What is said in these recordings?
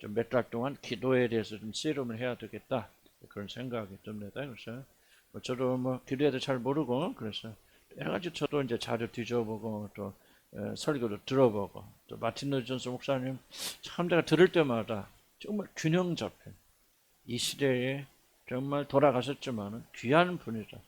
좀 몇 달 동안 기도에 대해서 좀 씨름을 해야 되겠다 그런 생각이 듭니다. 그래서 저도 기도에도 잘 모르고 그래서 여러 가지 저도 이제 자료 뒤져보고 또 설교도 들어보고 또 마틴 루터 존스 목사님 참 제가 들을 때마다 정말 균형 잡힌 이 시대에 정말 돌아가셨지만 귀한 분이다.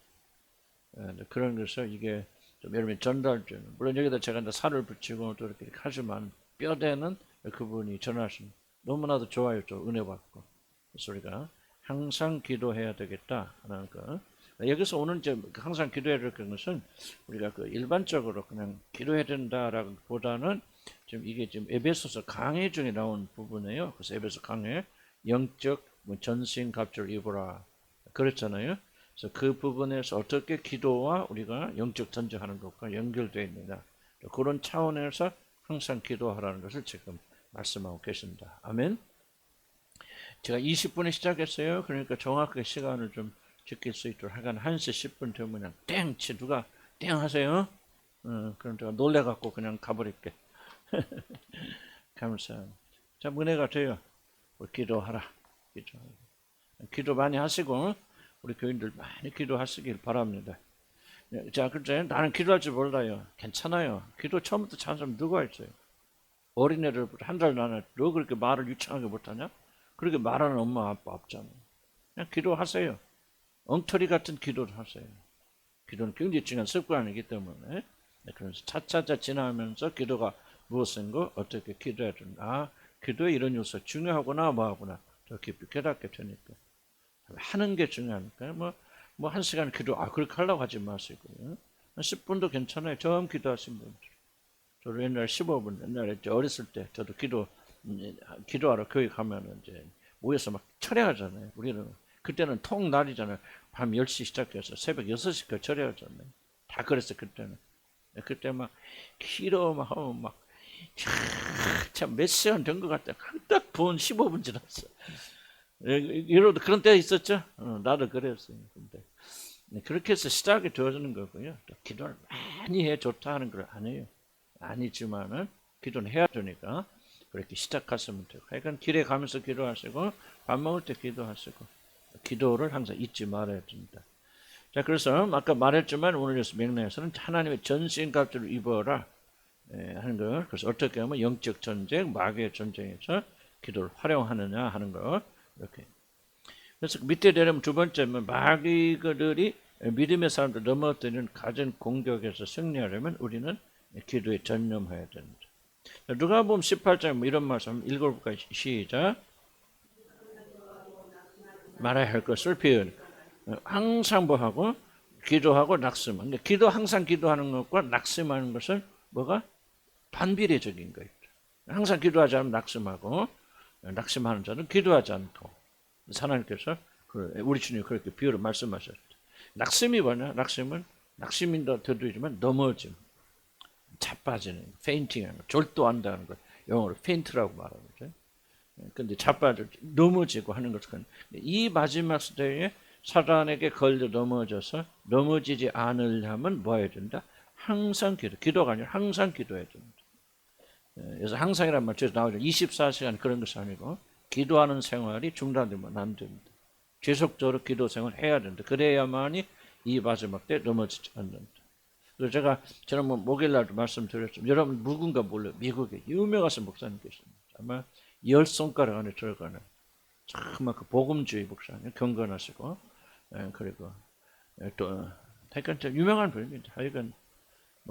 그런 것을 이게 좀 여러분이 전달되는 물론 여기다 제가 이제 살을 붙이고 또 이렇게 하지만 뼈대는 그분이 전하신 너무나도 좋아요. 또 은혜 받고 그래서 우리가 항상 기도해야 되겠다 하는 거. 여기서 오는 이제 항상 기도해야 될 것은 우리가 그 일반적으로 그냥 기도해야 된다라고 보다는 지금 이게 지금 에베소서 강해 중에 나온 부분이에요. 그래서 에베소 강해 영적 전신갑주를 입으라 그랬잖아요. 그래서 그 부분에서 어떻게 기도와 우리가 영적 전쟁하는 것과 연결되어 있느냐 그런 차원에서 항상 기도하라는 것을 지금 말씀하고 계십니다. 아멘. 제가 20분에 시작했어요. 그러니까 정확하게 시간을 좀 지킬 수 있도록 하간 1시 10분 되면 그냥 땡치 누가 땡 하세요. 그럼 제가 놀래갖고 그냥 가버릴게. 감사합니다. 자, 은혜가 돼요. 기도하라. 기도 많이 하시고 우리 교인들 많이 기도하시길 바랍니다. 자, 그때 나는 기도할 줄 몰라요. 괜찮아요. 기도 처음부터 잘하는 사람 누가 있어요? 어린애를 한 달 나는 너 그렇게 말을 유창하게 못하냐? 그렇게 말하는 엄마 아빠 없잖아요. 그냥 기도하세요. 엉터리 같은 기도를 하세요. 기도는 굉장히 중요한 습관이기 때문에 그래서 차차차 지나면서 기도가 무엇인고 어떻게 기도해야 된다. 기도에 이런 요소 중요하구나 뭐하구나 더 깊이 깨닫게 되니까 하는 게 중요하니까 뭐 1시간 기도 그렇게 하려고 하지 마시고요. 10분도 괜찮아요. 처음 기도하신 분들. 저도 옛날 15분 옛날에 어렸을 때 저도 기도하러 교회 가면 이제 모여서 막 철회하잖아요. 우리는 그때는 통날이잖아요. 밤 10시 시작해서 새벽 6시까지 철회하잖아요. 다 그랬어요. 그때는. 그때 막 기도 막 하면 막 참 몇 시간 된 것 같다. 딱 본 15분 지났어. 이러도 그런 때가 있었죠. 나도 그랬어요. 근데 그렇게 해서 시작이 되어지는 거고요. 또 기도를 많이 해 좋다 하는 걸 아니에요. 아니지만은 기도는 해야 되니까 그렇게 시작하시면 돼요. 하여간 길에 가면서 기도하시고 밥 먹을 때 기도하시고 기도를 항상 잊지 말아야 됩니다. 자, 그래서 아까 말했지만 오늘 맥락에서는 하나님의 전신갑주를 입어라 하는 거. 그래서 어떻게 하면 영적 전쟁, 마귀의 전쟁에서 기도를 활용하느냐 하는 거. 이렇게. 그래서 밑에 내려면 두 번째는 마귀들이 믿음의 사람들 넘어뜨리는 가진 공격에서 승리하려면 우리는 기도에 전념해야 됩니다. 누가복음 18장 이런 말씀 읽어볼까요? 시작. 말해야 할 것을 비운 항상 뭐하고 기도하고 낙심하는. 그러니까 기도 항상 기도하는 것과 낙심하는 것은 뭐가 반비례적인 거예요. 항상 기도하지 않으면 낙심하고 낙심하는 자는 기도하지 않고 하나님께서 우리 주님이 그렇게 비유로 말씀하셨죠. 낙심이 뭐냐? 낙심인도 되지만 넘어짐, 자빠지는, 페인팅하는 거, 졸도한다는 거, 영어로 페인트라고 말하는 거죠. 근데 자빠져 넘어지고 하는 것은 이 마지막 시대에 사단에게 걸려 넘어져서 넘어지지 않으려면 뭐 해야 된다? 항상 기도가 아니라 항상 기도해야 됩니다. 그래서 항상이란 말 뒤에서 나오죠. 24시간 그런 것이 아니고 기도하는 생활이 중단되면 안 됩니다. 지속적으로 기도 생활을 해야 된다. 그래야만이 이 마지막 때 넘어지지 않는다. 그래서 제가 지난번 목요일날도 말씀드렸지만 여러분 누군가 몰라요. 미국에 유명하신 목사님 계십니다. 아마 10손가락 안에 들어가는 정말 그 복음주의 목사님 경건하시고 그리고 또 하여간 유명한 분입니다. 하여간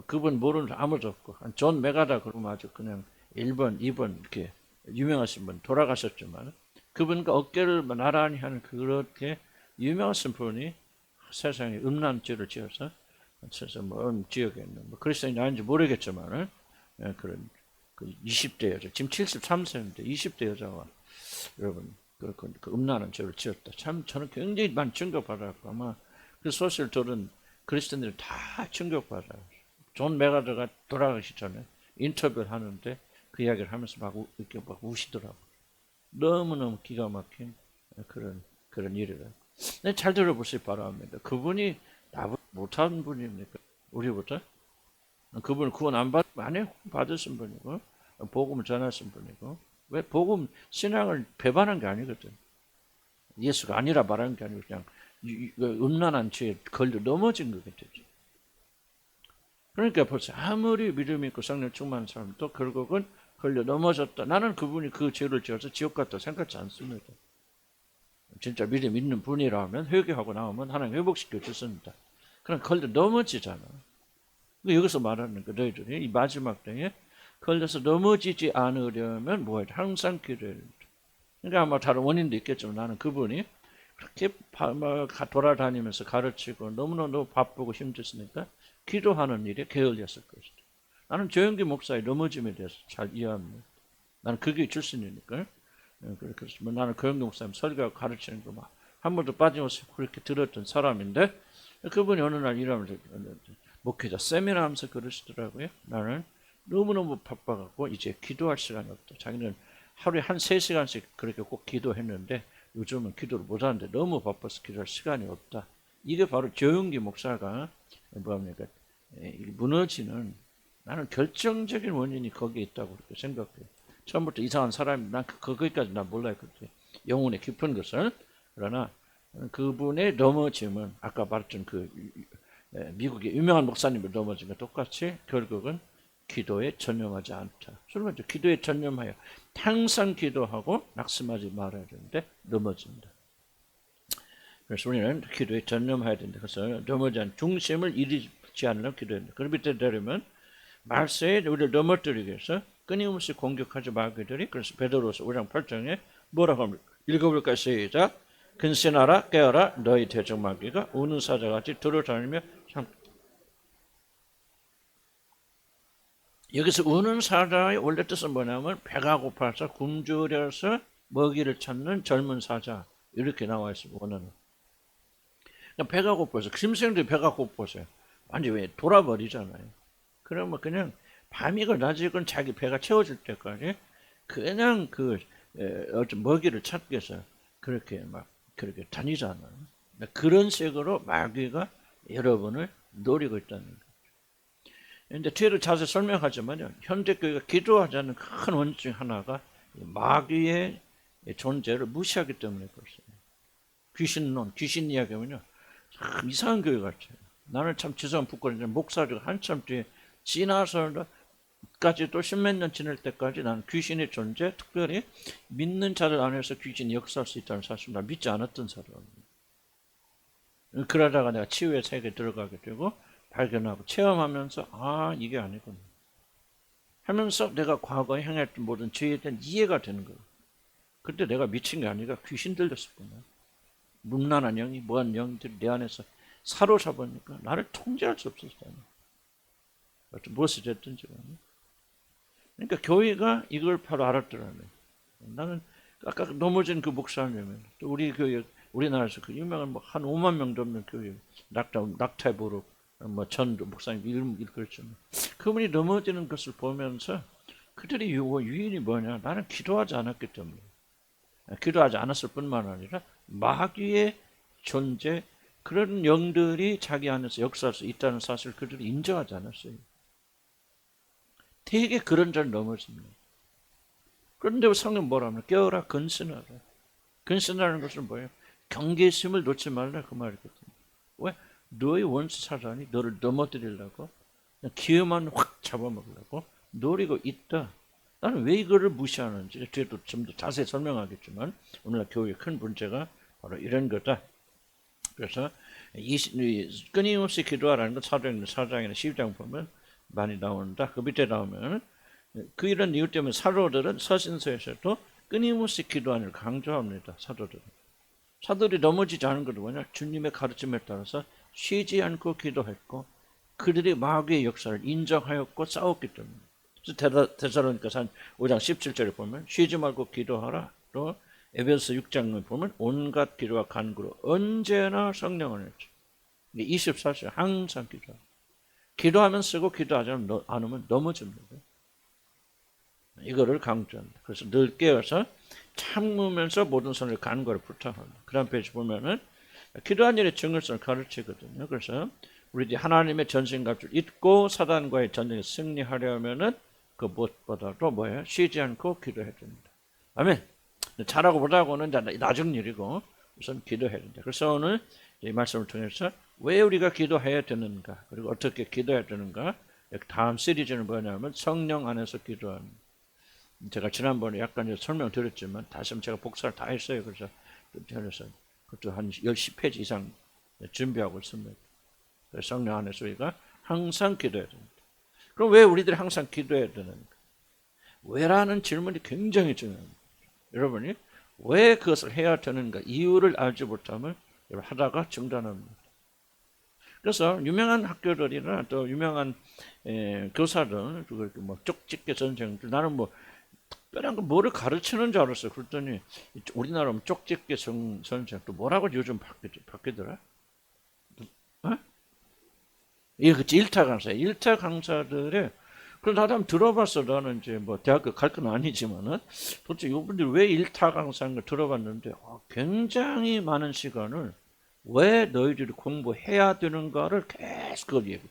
그분 모르는 사람 아무도 없고 존 메가다 그러면 아주 그냥 1번, 2번 이렇게 유명하신 분 돌아가셨지만 그분과 어깨를 나란히 하는 그렇게 유명하신 분이 세상에 음란죄를 지어서 세상 지역에 있는 그리스도인이 아닌지 모르겠지만 그런 그 20대 여자 지금 73세인데 20대 여자와 여러분 그 음란한 죄를 지었다. 참 저는 굉장히 많이 충격받았고 아마 그 소식을 들은 그리스도인들이 다 충격받아요. 존 메가더가 돌아가기 전에 인터뷰를 하는데 그 이야기를 하면서 막 이렇게 막 우시더라고. 너무너무 기가 막힌 그런 일이라. 잘 들어보시기 바랍니다. 그분이 나보다 못한 분입니까? 우리보다? 그분은 구원 안 받으신 분이고 복음을 전하신 분이고 왜? 복음 신앙을 배반한 게 아니거든. 예수가 아니라 말하는 게 아니고 그냥 음란한 죄에 걸려 넘어진 거겠죠. 그러니까 벌써 아무리 믿음이 있고 성령 충만한 사람도 결국은 걸려 넘어졌다. 나는 그분이 그 죄를 지어서 지옥 갔다 생각하지 않습니다. 진짜 믿음 있는 분이라면 회개하고 나오면 하나님 회복시켜 주십니다. 그럼 걸려 넘어지잖아. 여기서 말하는 거 너희들이 이 마지막 때에 걸려서 넘어지지 않으려면 뭐야? 항상 기도해야 된다. 그러니까 아마 다른 원인도 있겠지만 나는 그분이 그렇게 돌아다니면서 가르치고 너무너무 바쁘고 힘들으니까 기도하는 일에 게을렸을 것이다. 나는 조영기 목사의 넘어짐에 대해서 잘 이해합니다. 나는 그게 출신이니까. 그래서 나는 조영기 목사님 설교하고 가르치는 거 막 한 번도 빠짐없이 그렇게 들었던 사람인데 그분이 어느 날 일하면서 목회자 세미나 하면서 그러시더라고요. 나는 너무너무 바빠갖고 이제 기도할 시간이 없다. 자기는 하루에 한 3시간씩 그렇게 꼭 기도했는데 요즘은 기도를 못하는데 너무 바빠서 기도할 시간이 없다. 이게 바로 조영기 목사가 뭐합니까? 무너지는 나는 결정적인 원인이 거기에 있다고 그렇게 생각해요. 처음부터 이상한 사람이 난 거기까지 난 몰라요. 그때 영혼의 깊은 것을. 그러나 그분의 넘어짐은 아까 말했던 그 미국의 유명한 목사님을 넘어진 것 똑같이 결국은 기도에 전념하지 않다. 설마 기도에 전념하여 항상 기도하고 낙심하지 말아야 되는데 넘어진다. 그래서 우리는 기도에 전념해야 된다. 그래서 넘어지 않는 중심을 잃지 않으려고 기도해야 된다. 그런 밑에 되려면 말세에 우리를 넘어뜨리기 위해서 끊임없이 공격하지 말기들이 그래서 베드로서 5장 8장에 뭐라고 합니까? 읽어볼까요? 시작. 근신하라 깨어라 너희 대적마귀가 우는 사자같이 들어다니며 여기서 우는 사자의 원래 뜻은 뭐냐면 배가 고파서 굶주려서 먹이를 찾는 젊은 사자 이렇게 나와 있습니다. 원어는 배가 고파서 짐승들이 배가 고파서 완전히 돌아버리잖아요. 그러면 그냥 밤이건 낮이건 자기 배가 채워질 때까지 그냥 어떤 먹이를 찾기 위해서 그렇게 다니잖아요. 그런 식으로 마귀가 여러분을 노리고 있다는 거예요. 그런데 뒤에도 자세히 설명하지만요. 현대 교회가 기도하지 않는 큰 원인 중 하나가 마귀의 존재를 무시하기 때문에 그렇습니다. 귀신론, 귀신 이야기하면요. 참 이상한 교회 같아요. 나는 참 지성 부끄러운데 목사가 한참 뒤에 지나서까지 또 십몇 년 지날 때까지 나는 귀신의 존재, 특별히 믿는 자들 안에서 귀신이 역사할 수 있다는 사실을 나 믿지 않았던 사람입니다. 그러다가 내가 치유의 세계에 들어가게 되고 발견하고 체험하면서 아 이게 아니구나 하면서 내가 과거에 행했던 모든 죄에 대한 이해가 되는 거예요. 그때 내가 미친 게 아니라 귀신 들렸을 뿐이야. 문란한 영이 뭐한 영들이 내 안에서 사로잡으니까 나를 통제할 수 없었잖아. 무엇이 됐든지 간에. 그러니까 교회가 이걸 바로 알았더라고요. 나는 아까 넘어진 그 목사님은 또 우리 교회 우리나라에서 그 유명한 뭐 한 5만 명 넘는 교회 낙타보로 뭐 전도 목사님 이름 그렇죠. 그분이 넘어지는 것을 보면서 그들이 유인이 뭐냐? 나는 기도하지 않았기 때문에. 기도하지 않았을 뿐만 아니라 마귀의 존재 그런 영들이 자기 안에서 역사할 수 있다는 사실을 그들이 인정하지 않았어요. 되게 그런 자를 넘어집니다. 그런데 성경 뭐라 하면 깨어라 근신하라. 근신하라는 것은 뭐예요? 경계심을 놓지 말라 그 말이거든요. 왜? 너의 원수 사단이 너를 넘어뜨리려고 기회만 확 잡아먹으려고 노리고 있다. 나는 왜 이거를 무시하는지 뒤에도 좀 더 자세히 설명하겠지만 오늘날 교회의 큰 문제가 바로 이런 거다. 그래서 끊임없이 기도하라는 건 사도행전 4장이나 12장 보면 많이 나온다. 그 밑에 나오면 그 이런 이유 때문에 사도들은 서신서에서도 끊임없이 기도하는 걸 강조합니다. 사도들이 넘어지지 않은 것은 뭐냐? 주님의 가르침에 따라서 쉬지 않고 기도했고 그들이 마귀의 역사를 인정하였고 싸웠기 때문에. 그래서 데살로니가서 5장 17절에 보면 쉬지 말고 기도하라. 또 에베소 6장에 보면 온갖 기도와 간구로 언제나 성령을 했죠. 24시간 항상 기도하고 기도하면 쓰고 기도하지 않으면 넘어집니다. 이거를 강조합니다. 그래서 늘 깨어서 참으면서 모든 선을 간구를 부탁합니다. 그 다음 페이지 보면은 기도한 일의 중요성을 가르치거든요. 그래서 우리들이 하나님의 전신갑주를 잊고 사단과의 전쟁에 승리하려면은 그 무엇보다도 뭐예요? 쉬지 않고 기도해야 됩니다. 아멘. 잘하고 못하고는 나중 일이고 우선 기도해야 된다. 그래서 오늘 이 말씀을 통해서 왜 우리가 기도해야 되는가, 그리고 어떻게 기도해야 되는가. 다음 시리즈는 뭐냐면 성령 안에서 기도하는. 제가 지난번에 약간 설명드렸지만 다시 한번 제가 복사를 다 했어요. 그래서 그것도 한 10페이지 이상 준비하고 있습니다. 성령 안에서 우리가 항상 기도해야 됩니다. 그럼 왜 우리들이 항상 기도해야 되는가? 왜라는 질문이 굉장히 중요합니다. 여러분이 왜 그것을 해야 되는가 이유를 알지 못하면 하다가 중단합니다. 그래서 유명한 학교들이나 또 유명한 교사들, 뭐 쪽집게 선생들, 나는 뭐 특별한 거 뭐를 가르치는 줄 알았어요. 그랬더니 우리나라 쪽집게 선생 또 뭐라고 요즘 바뀌더라? 어? 예, 그치, 일타 강사. 일타 강사들의 그래서 나도 한번 들어봤어. 나는 이제 뭐 대학교 갈 건 아니지만은 도대체 이분들이 왜 일타 강사인 걸 들어봤는데 굉장히 많은 시간을 왜 너희들이 공부해야 되는가를 계속 그걸 얘기해.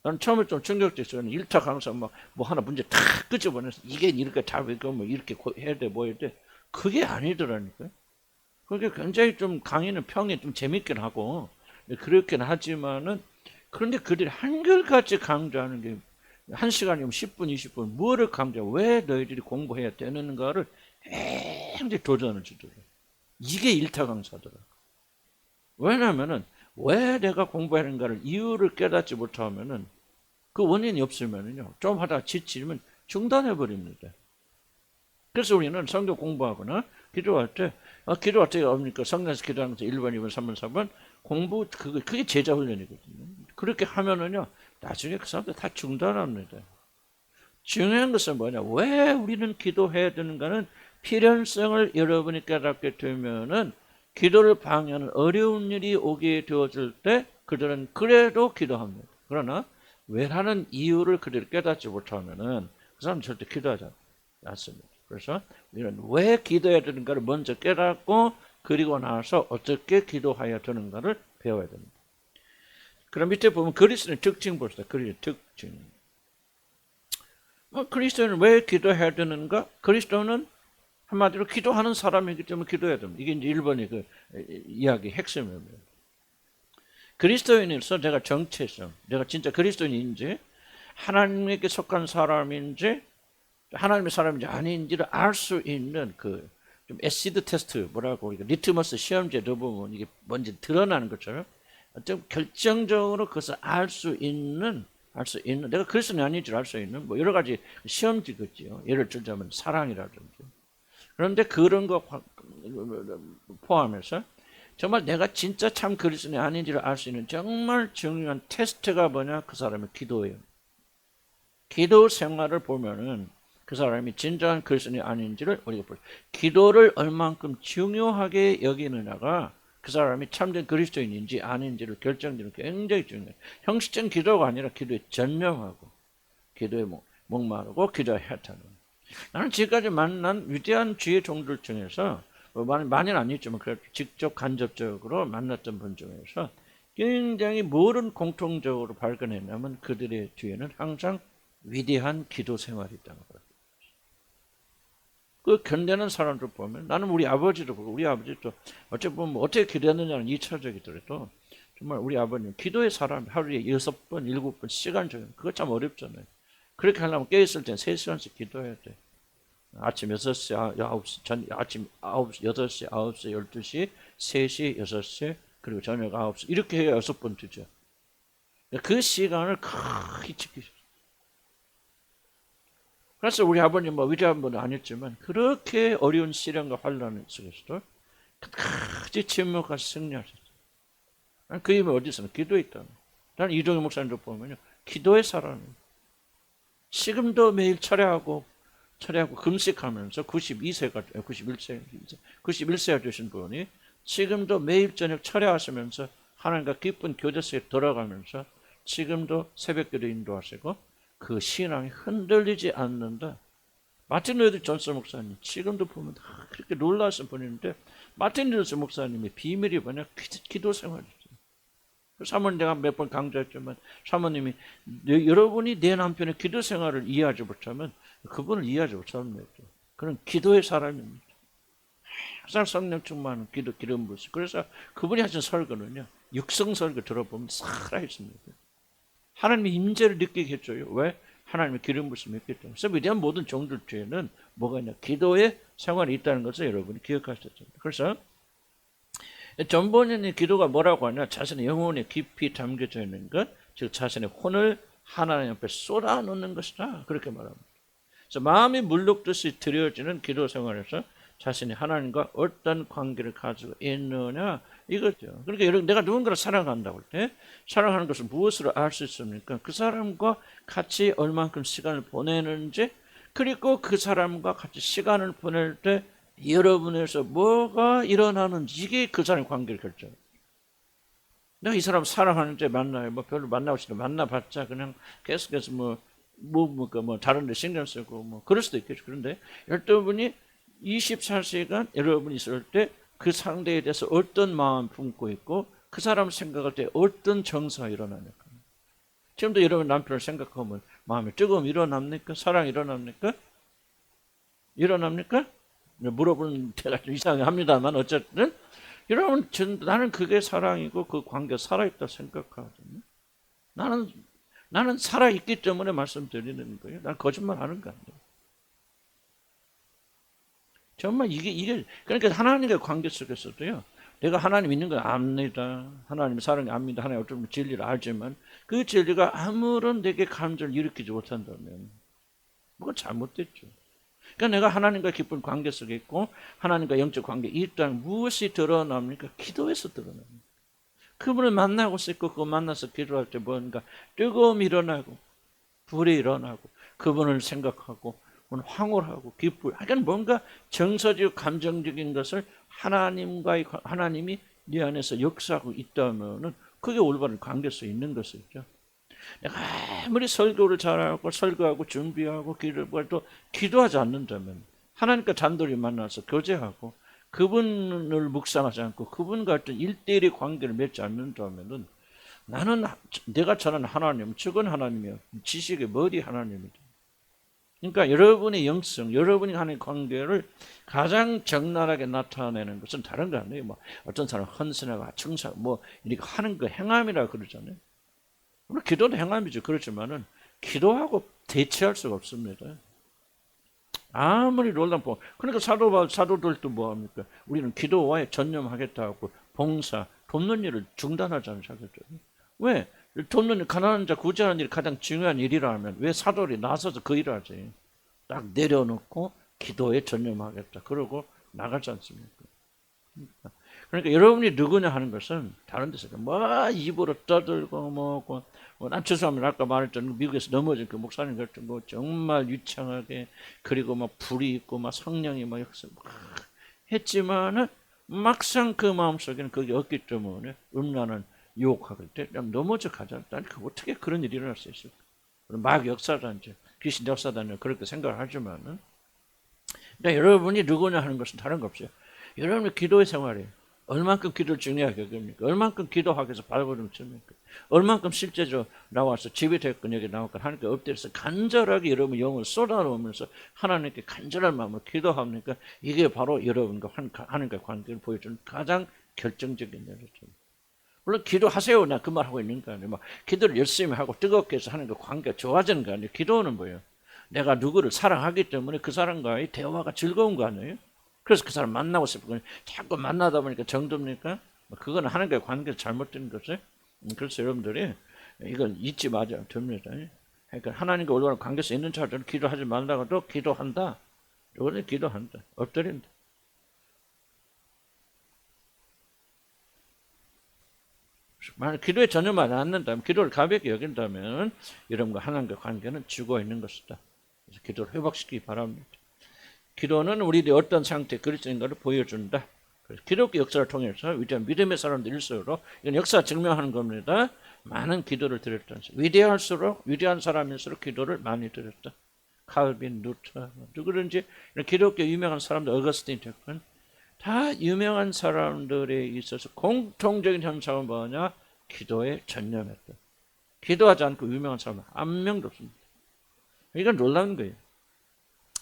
나는 처음에 좀 충격적이었어요. 일타 강사 뭐 하나 문제 탁 끄집어내서 이게 이렇게 답이고 뭐 이렇게 해야 돼 뭐 해야 돼. 그게 아니더라니까요. 그게 굉장히 좀 강의는 평이 좀 재밌긴 하고 그렇긴 하지만은 그런데 그들이 한결같이 강조하는 게 1시간이면 10분, 20분 뭐를 강조해? 왜 너희들이 공부해야 되는가를 굉장히 도전을 주더라고요. 이게 일타 강사더라고요. 왜냐하면은 왜 내가 공부하는가를 이유를 깨닫지 못하면은 그 원인이 없으면은요 좀 하다가 지치면 중단해 버립니다. 그래서 우리는 성경 공부하거나 기도할 때 기도할 때가 뭡니까? 성령에서 기도하는 것도 1번, 2번, 3번, 4번 공부 그게 제자 훈련이거든요. 그렇게 하면은요 나중에 그 사람들 다 중단합니다. 중요한 것은 뭐냐? 왜 우리는 기도해야 되는가는 필연성을 여러분이 깨닫게 되면은 기도를 방해하는 어려운 일이 오게 되어질 때 그들은 그래도 기도합니다. 그러나 왜라는 이유를 그들이 깨닫지 못하면은 그 사람은 절대 기도하지 않습니다. 그래서 우리는 왜 기도해야 되는가를 먼저 깨닫고 그리고 나서 어떻게 기도해야 되는가를 배워야 됩니다. 그럼 밑에 보면 그리스도의 특징 봅시다. 그리스도의 특징. 그리스도는 왜 기도해야 되는가? 그리스도는 한마디로 기도하는 사람이기 때문에 기도해야 됩니다. 이게 이제 1번의 그 이야기 핵심입니다. 그리스도인으로서 내가 정체성, 내가 진짜 그리스도인인지 하나님에게 속한 사람인지 하나님의 사람인지 아닌지를 알 수 있는 그 좀 애시드 테스트 뭐라고 우리가 리트머스 시험제도 보면 이게 뭔지 드러나는 것처럼 좀 결정적으로 그것을 알 수 있는 내가 그리스도인이 아닌지 알 수 있는 뭐 여러 가지 시험지겠지요. 예를 들자면 사랑이라든지. 그런데 그런 거 포함해서 정말 내가 진짜 참 그리스도인이 아닌지를 알 수 있는 정말 중요한 테스트가 뭐냐? 그 사람의 기도예요. 기도 생활을 보면은 그 사람이 진정한 그리스도인이 아닌지를 우리가 보죠. 기도를 얼만큼 중요하게 여기느냐가 그 사람이 참된 그리스도인인지 아닌지를 결정짓는 게 굉장히 중요해요. 형식적인 기도가 아니라 기도에 전념하고 기도에 목마르고 기도에 해타는. 나는 지금까지 만난 위대한 주의 종들 중에서 많이는 아니지만 그래도 직접 간접적으로 만났던 분 중에서 굉장히 뭐를 공통적으로 발견했냐면 그들의 뒤에는 항상 위대한 기도 생활이 있다는 거예요. 그 견뎌낸 사람들 보면 나는 우리 아버지도 보고 우리 아버지도 어찌 보면 어떻게 기도했느냐는 2차적이더라도 정말 우리 아버님 기도의 사람 하루에 6번, 7번 시간 줘요. 그거 참 어렵잖아요. 그렇게 하려면 깨있을 땐 3시간씩 기도해야 돼. 아침 6시, 9시, 아침 9시, 8시, 9시, 12시, 3시, 6시, 그리고 저녁 9시. 이렇게 해야 6번 되죠. 그 시간을 크게 지키죠. 그래서 우리 아버님 뭐 위대한 분은 아니었지만 그렇게 어려운 시련과 환란 속에서도 끝까지 침묵하고 승리하셨어요. 그 힘이 어디서 기도에 있다. 나는 이동희 목사님도 보면요. 기도의 사람이에요. 지금도 매일 철야하고 금식하면서 91세가 되신 분이 지금도 매일 저녁 철야하시면서 하나님과 깊은 교제 속에 들어가면서 지금도 새벽기도 인도하시고 그 신앙이 흔들리지 않는다. 마틴 루이더 존스 목사님 지금도 보면 그렇게 놀라신 분인데 마틴 루이더 목사님의 비밀이 뭐냐? 기도 생활이죠. 사모님 내가 몇 번 강조했지만 사모님이 여러분이 내 남편의 기도 생활을 이해하지 못하면 그분을 이해하지 못합니다. 그런 기도의 사람입니다. 항상 성령 충만한 기름 부으시고. 그래서 그분이 하신 설교는요, 육성 설교 들어보면 살아있습니다. 하나님의 임재를 느끼게 해줘요. 왜? 하나님의 기름 부으심이 있기 때문에. 그래서 위대한 모든 종들 뒤에는 뭐가 있냐? 기도의 생활이 있다는 것을 여러분이 기억하셔야 됩니다. 그래서 존 버년의 기도가 뭐라고 하냐? 자신의 영혼에 깊이 담겨져 있는 것, 즉 자신의 혼을 하나님 앞에 쏟아놓는 것이다. 그렇게 말합니다. 그래서 마음이 물녹듯이 드려지는 기도 생활에서 자신이 하나님과 어떤 관계를 가지고 있느냐 이거죠. 그러니까 내가 누군가를 사랑한다고 할 때 사랑하는 것을 무엇으로 알 수 있습니까? 그 사람과 같이 얼만큼 시간을 보내는지, 그리고 그 사람과 같이 시간을 보낼 때 여러분에서 뭐가 일어나는지, 이게 그 사람의 관계를 결정해요. 내가 이 사람 사랑하는데 만나요. 뭐 별로 만나고 싶어 만나봤자 그냥 계속해서 다른 데 신경 쓰고 뭐 그럴 수도 있겠죠. 그런데 여러분이 24시간 여러분이 있을 때 그 상대에 대해서 어떤 마음 품고 있고 그 사람 생각할 때 어떤 정서가 일어나니까. 지금도 여러분 남편을 생각하면 마음에 뜨거움이 일어납니까? 사랑이 일어납니까? 일어납니까? 물어보는 대답이 좀 이상합니다만 어쨌든 여러분, 나는 그게 사랑이고 그 관계가 살아있다 생각하거든요. 나는 살아있기 때문에 말씀드리는 거예요. 난 거짓말 하는 거 아니에요. 정말 이게 그러니까 하나님과의 관계 속에서도요, 내가 하나님 있는 걸 압니다. 하나님 사랑이 압니다. 하나님 어쩌면 진리를 알지만 그 진리가 아무런 내게 감정을 일으키지 못한다면 뭐가 잘못됐죠. 그러니까 내가 하나님과 깊은 관계 속에 있고 하나님과 영적 관계에 있다면 무엇이 드러납니까? 기도에서 드러납니다. 그분을 만나고 싶고 그거 만나서 기도할 때 뭔가 뜨거움이 일어나고 불이 일어나고 그분을 생각하고 황홀하고 기쁠, 하여간 뭔가 정서적 감정적인 것을 하나님이 네 안에서 역사하고 있다면은 그게 올바른 관계 속에 있는 것이죠. 내가 아무리 설교를 잘하고 설교하고 준비하고 또 기도하지 않는다면, 하나님과 단둘이 만나서 교제하고 그분을 묵상하지 않고 그분과 어떤 1대1의 관계를 맺지 않는다면은 내가 전하는 하나님, 즉은 하나님이요, 지식의 머리 하나님이다. 그러니까 여러분의 영성, 여러분이 하는 관계를 가장 적나라하게 나타내는 것은 다른 거 아니에요. 뭐 어떤 사람은 헌신하고 충성, 이렇게 하는 거 행함이라 그러잖아요. 물론 기도도 행함이죠. 그렇지만은 기도하고 대체할 수가 없습니다. 아무리 놀랍고, 그러니까 사도들도 뭐합니까? 우리는 기도와에 전념하겠다고 봉사, 돕는 일을 중단하지 않으셨죠. 왜? 돕는 일, 가난한 자 구제하는 일이 가장 중요한 일이라면 왜 사도들이 나서서 그 일을 하지? 딱 내려놓고 기도에 전념하겠다. 그러고 나가지 않습니까? 그러니까 여러분이 누구냐 하는 것은 다른 데서 입으로 떠들고 난 죄송합니다. 아까 말했던 미국에서 넘어진 그 목사님 같은 거 정말 유창하게, 그리고 불이 있고 성령이 역사 했지만은 막상 그 마음속에는 그게 없기 때문에 음란한 유혹할 때 넘어져 가잖아. 어떻게 그런 일이 일어날 수 있을까? 막 역사단지, 귀신 역사단지 그렇게 생각을 하지만은, 그러니까 여러분이 누구냐 하는 것은 다른 거 없어요. 여러분의 기도의 생활이에요. 얼만큼 기도를 중요하게 여깁니까? 얼만큼 기도하기 위해서 발버둥 칩니까? 얼만큼 실제로 나와서 집이 됐건 여기 나왔건 하나님께 엎드려서 간절하게 여러분 영을 쏟아놓으면서 하나님께 간절한 마음으로 기도합니까? 이게 바로 여러분과 하나님과 관계를 보여주는 가장 결정적인 일이죠. 물론 기도하세요, 나 그 말하고 있는 거 아니에요. 기도를 열심히 하고 뜨겁게 해서 하는 그 관계가 좋아지는 거 아니에요. 기도는 뭐예요? 내가 누구를 사랑하기 때문에 그 사람과의 대화가 즐거운 거 아니에요? 그래서 그 사람 만나고 싶고 자꾸 만나다 보니까 정듭니까? 그거는 하나님과의 관계가 잘못된 거죠. 그래서 여러분들이 이건 잊지 마자 됩니다. 그러니까 하나님과 올바른 관계에서 있는 자들은 기도하지 말라고도 기도한다. 이거는 기도한다. 엎드린다. 만약 기도에 전념하지 않는다면, 기도를 가볍게 여긴다면 여러분과 하나님과 관계는 죽어 있는 것이다. 그래서 기도를 회복시키기 바랍니다. 기도는 우리들이 어떤 상태에 그리스도인가를 보여준다. 그래서 기독교 역사를 통해서 위대한 믿음의 사람들일수록, 이건 역사가 증명하는 겁니다. 많은 기도를 드렸다. 위대할수록, 위대한 사람일수록 기도를 많이 드렸다. 칼빈, 루터, 누구든지 기독교 유명한 사람들, 어거스틴 됐건 다 유명한 사람들에 있어서 공통적인 현상은 뭐냐? 기도에 전념했다. 기도하지 않고 유명한 사람은 한 명도 없습니다. 이건 놀라운 거예요.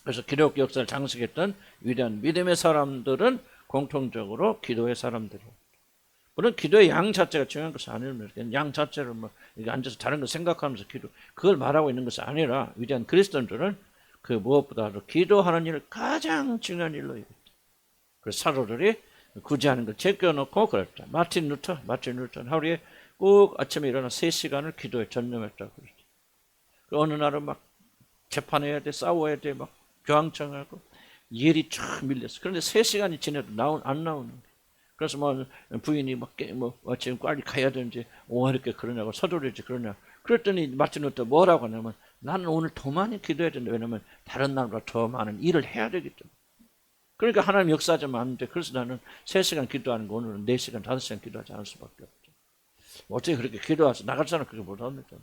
그래서 기독교 역사를 장식했던 위대한 믿음의 사람들은 공통적으로 기도의 사람들이에요. 물론 기도의 양 자체가 중요한 것은 아닙니다. 양 자체를 뭐 이렇게 앉아서 다른 거 생각하면서 기도, 그걸 말하고 있는 것이 아니라 위대한 그리스도인들은 그 무엇보다도 기도하는 일을 가장 중요한 일로 여겼다. 그래서 사도들이 구제하는 걸 제껴놓고 그랬다. 마틴 루터는 하루에 꼭 아침에 일어나 3시간을 기도에 전념했다고 그랬죠. 어느 날은 막 재판해야 돼, 싸워야 돼, 막 교황청하고 일이 쫙 밀렸어. 그런데 3시간이 지나도 안 나오는 거예요. 그래서 뭐 부인이 지금 빨리 가야 되는지 이렇게 그러냐고 서두르지 그러냐. 그랬더니 마틴 루터 뭐라고 하냐면 나는 오늘 더 많이 기도해야 된다. 왜냐면 다른 날보다 더 많은 일을 해야 되기 때문에. 그러니까 하나님 역사하자면 안 돼. 그래서 나는 3시간 기도하는 거 오늘은 4시간, 5시간 기도하지 않을 수밖에 없죠. 어떻게 그렇게 기도해서 나갈 사람 그렇게 못합니까?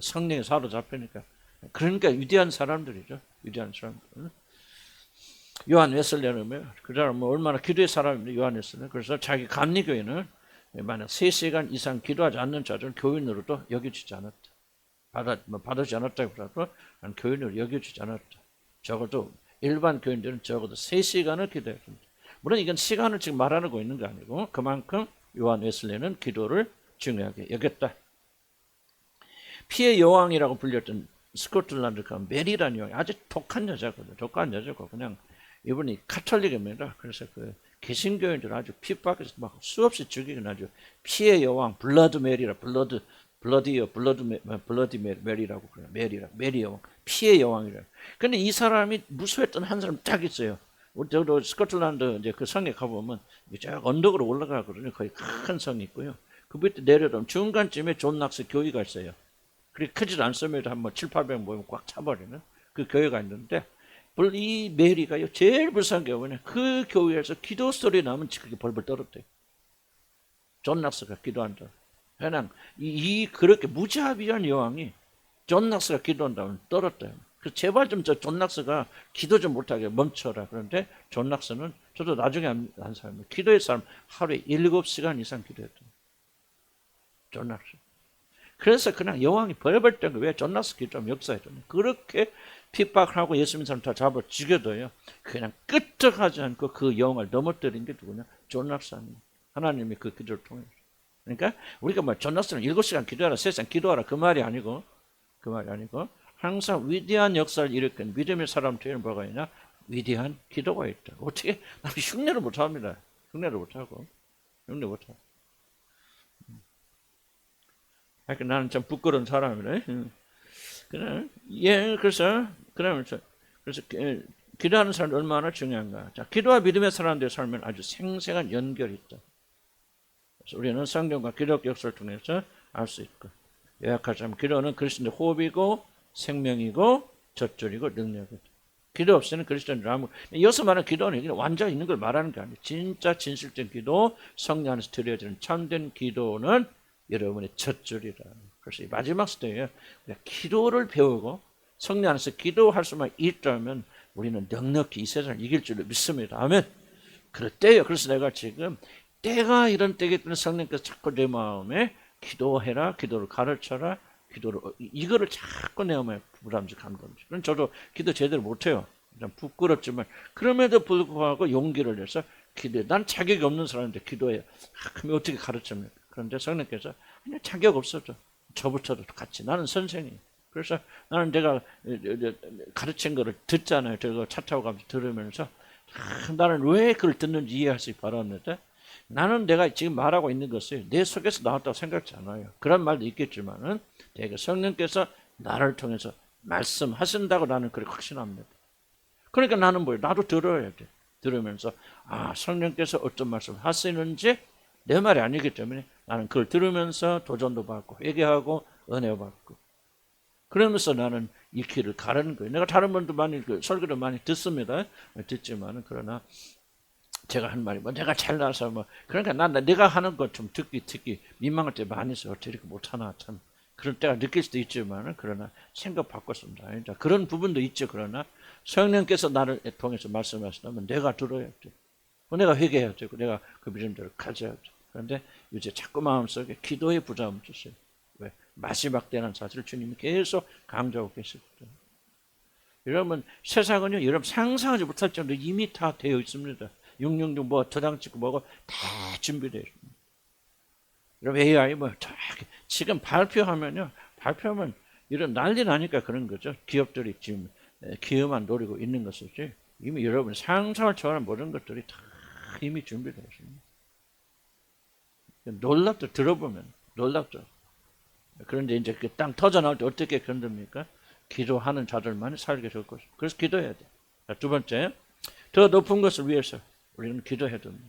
성령에 사로잡히니까. 그러니까 위대한 사람들이죠. 위대한 사람들. 요한 웨슬레는 그 사람 얼마나 기도의 사람입니다. 요한 웨슬레. 그래서 자기 감리교회는 만약 3시간 이상 기도하지 않는 자들은 교인으로도 여겨지지 않았다. 받아지 않았다기보다도 교인으로 여겨지지 않았다. 적어도 일반 교인들은 적어도 3시간을 기도해야 됩니다. 물론 이건 시간을 지금 말하고 있는 거 아니고 그만큼 요한 웨슬레는 기도를 중요하게 여겼다. 피의 여왕이라고 불렸던 스코틀랜드 그 메리라는 여왕이 아주 독한 여자거든요. 독한 여자고 그냥 이분이 카톨릭입니다. 그래서 그 개신교인들 아주 핍박해서 막 수없이 죽이긴 아주 피의 여왕 블러드 메리라 블러디 메리라고 그래요. 메리 여왕 피의 여왕이라. 근데 이 사람이 무수했던 한 사람 딱 있어요. 저도 스코틀랜드 이제 그 성에 가보면 저 언덕으로 올라가거든요. 거의 큰 성이 있고요. 그 밑에 내려오면 중간쯤에 존 낙스 교회가 있어요. 그렇게 크지도 않습니다. 한 700-800 모이면 꽉 차버리는 그 교회가 있는데 이 메리가요 제일 불쌍한 게 뭐냐 그 교회에서 기도 소리 나면 그게 벌벌 떨었대요. 존 낙스가 기도한다. 그냥 그렇게 무자비한 여왕이 존 낙스가 기도한다면 떨었대요. 그 제발 좀 저 존 낙스가 기도 좀 못하게 멈춰라. 그런데 존 낙스는 저도 나중에 한 사람이에요. 기도의 사람 하루에 7시간 이상 기도했대요. 존 낙스. 그래서 그냥 여왕이 벌벌 뜬 거예요. 왜 존 낙스 기도하면 역사했잖아요. 그렇게 핍박하고 예수 믿는 사람 다 잡아 죽여도요. 그냥 끄떡하지 않고 그 여왕을 넘어뜨린 게 누구냐? 존 낙스 아니에요. 하나님이 그 기도를 통해서. 그러니까 우리가 존 낙스는 7시간 기도하라, 3시간 기도하라 그 말이 아니고 항상 위대한 역사를 일으킨 믿음의 사람들에는 뭐가 있냐? 위대한 기도가 있다. 어떻게 나는 흉내를 못합니다. 흉내 못하고. 나는 참 부끄러운 사람이래. 그래서 기도하는 사람이 얼마나 중요한가. 자, 기도와 믿음의 사람들의 삶은 아주 생생한 연결이 있다. 그래서 우리는 성경과 기독교 역사를 통해서 알 수 있고, 요약하자면 기도는 그리스도의 호흡이고 생명이고 젖줄이고 능력이다. 기도 없이는 그리스도인들 여기서 말하는 기도는 완전 있는 걸 말하는 게 아니에요. 진짜 진실된 기도, 성령 안에서 드려지는 참된 기도는 여러분의 젖줄이라. 그래서 마지막 시대에 기도를 배우고 성령 안에서 기도할 수만 있다면 우리는 넉넉히 이 세상을 이길 줄로 믿습니다. 아멘. 그럴 때요. 그래서 내가 지금 때가 이런 때기 때문에 성령께서 자꾸 내 마음에 기도해라, 기도를 가르쳐라, 이거를 자꾸 내 마음에 부담직한 겁니다. 그럼 저도 기도 제대로 못해요. 부끄럽지만 그럼에도 불구하고 용기를 내서 기도해. 난 자격이 없는 사람인데 기도해. 그럼 어떻게 가르칩니까? 그런데 성령께서 그냥 자격 없어져. 저부터도 같이. 나는 선생이에요. 그래서 나는 내가 가르친 거를 듣잖아요. 제가 차 타고 가면서 들으면서 나는 왜 그걸 듣는지 이해하시기 바랍니다. 나는 내가 지금 말하고 있는 것을 내 속에서 나왔다고 생각지 않아요. 그런 말도 있겠지만은 대개 성령께서 나를 통해서 말씀하신다고 나는 그렇게 확신합니다. 그러니까 나는 뭐예요? 나도 들어야 돼. 들으면서 성령께서 어떤 말씀을 하시는지 내 말이 아니기 때문에 나는 그걸 들으면서 도전도 받고 회개하고 은혜도 받고 그러면서 나는 이 길을 가르는 거예요. 내가 다른 분도 많이 설교를 많이 듣습니다. 듣지만은 그러나 제가 한 말이 내가 잘나서 그러니까 내가 하는 것 좀 듣기 민망할 때 많이 있어요. 어떻게 이렇게 못하나 참 그런 때가 느낄 수도 있지만은 그러나 생각 바꿨습니다. 그런 부분도 있죠. 그러나 성령께서 나를 통해서 말씀하시다면 내가 들어야 돼. 내가 회개해야 되고 내가 그 믿음대로 가져야 돼. 그런데 이제 자꾸 마음속에 기도의 부담을 주세요. 왜? 마지막 때라는 사실을 주님이 계속 강조하고 계시거든요. 여러분 세상은요, 여러분 상상하지 못할 정도로 이미 다 되어 있습니다. 666 뭐 도장 찍고 뭐고 다 준비되어 있습니다. 여러분 AI 뭐 지금 발표하면 이런 난리 나니까 그런 거죠. 기업들이 지금 기업만 노리고 있는 것이지 이미 여러분 상상을 초월한 모든 것들이 다 이미 준비되어 있습니다. 놀랍죠. 들어보면 놀랍죠. 그런데 이제 그 땅 터져 나올 때 어떻게 견딥니까? 기도하는 자들만 살게 될 것이고, 그래서 기도해야 돼. 두 번째, 더 높은 것을 위해서 우리는 기도해야 됩니다.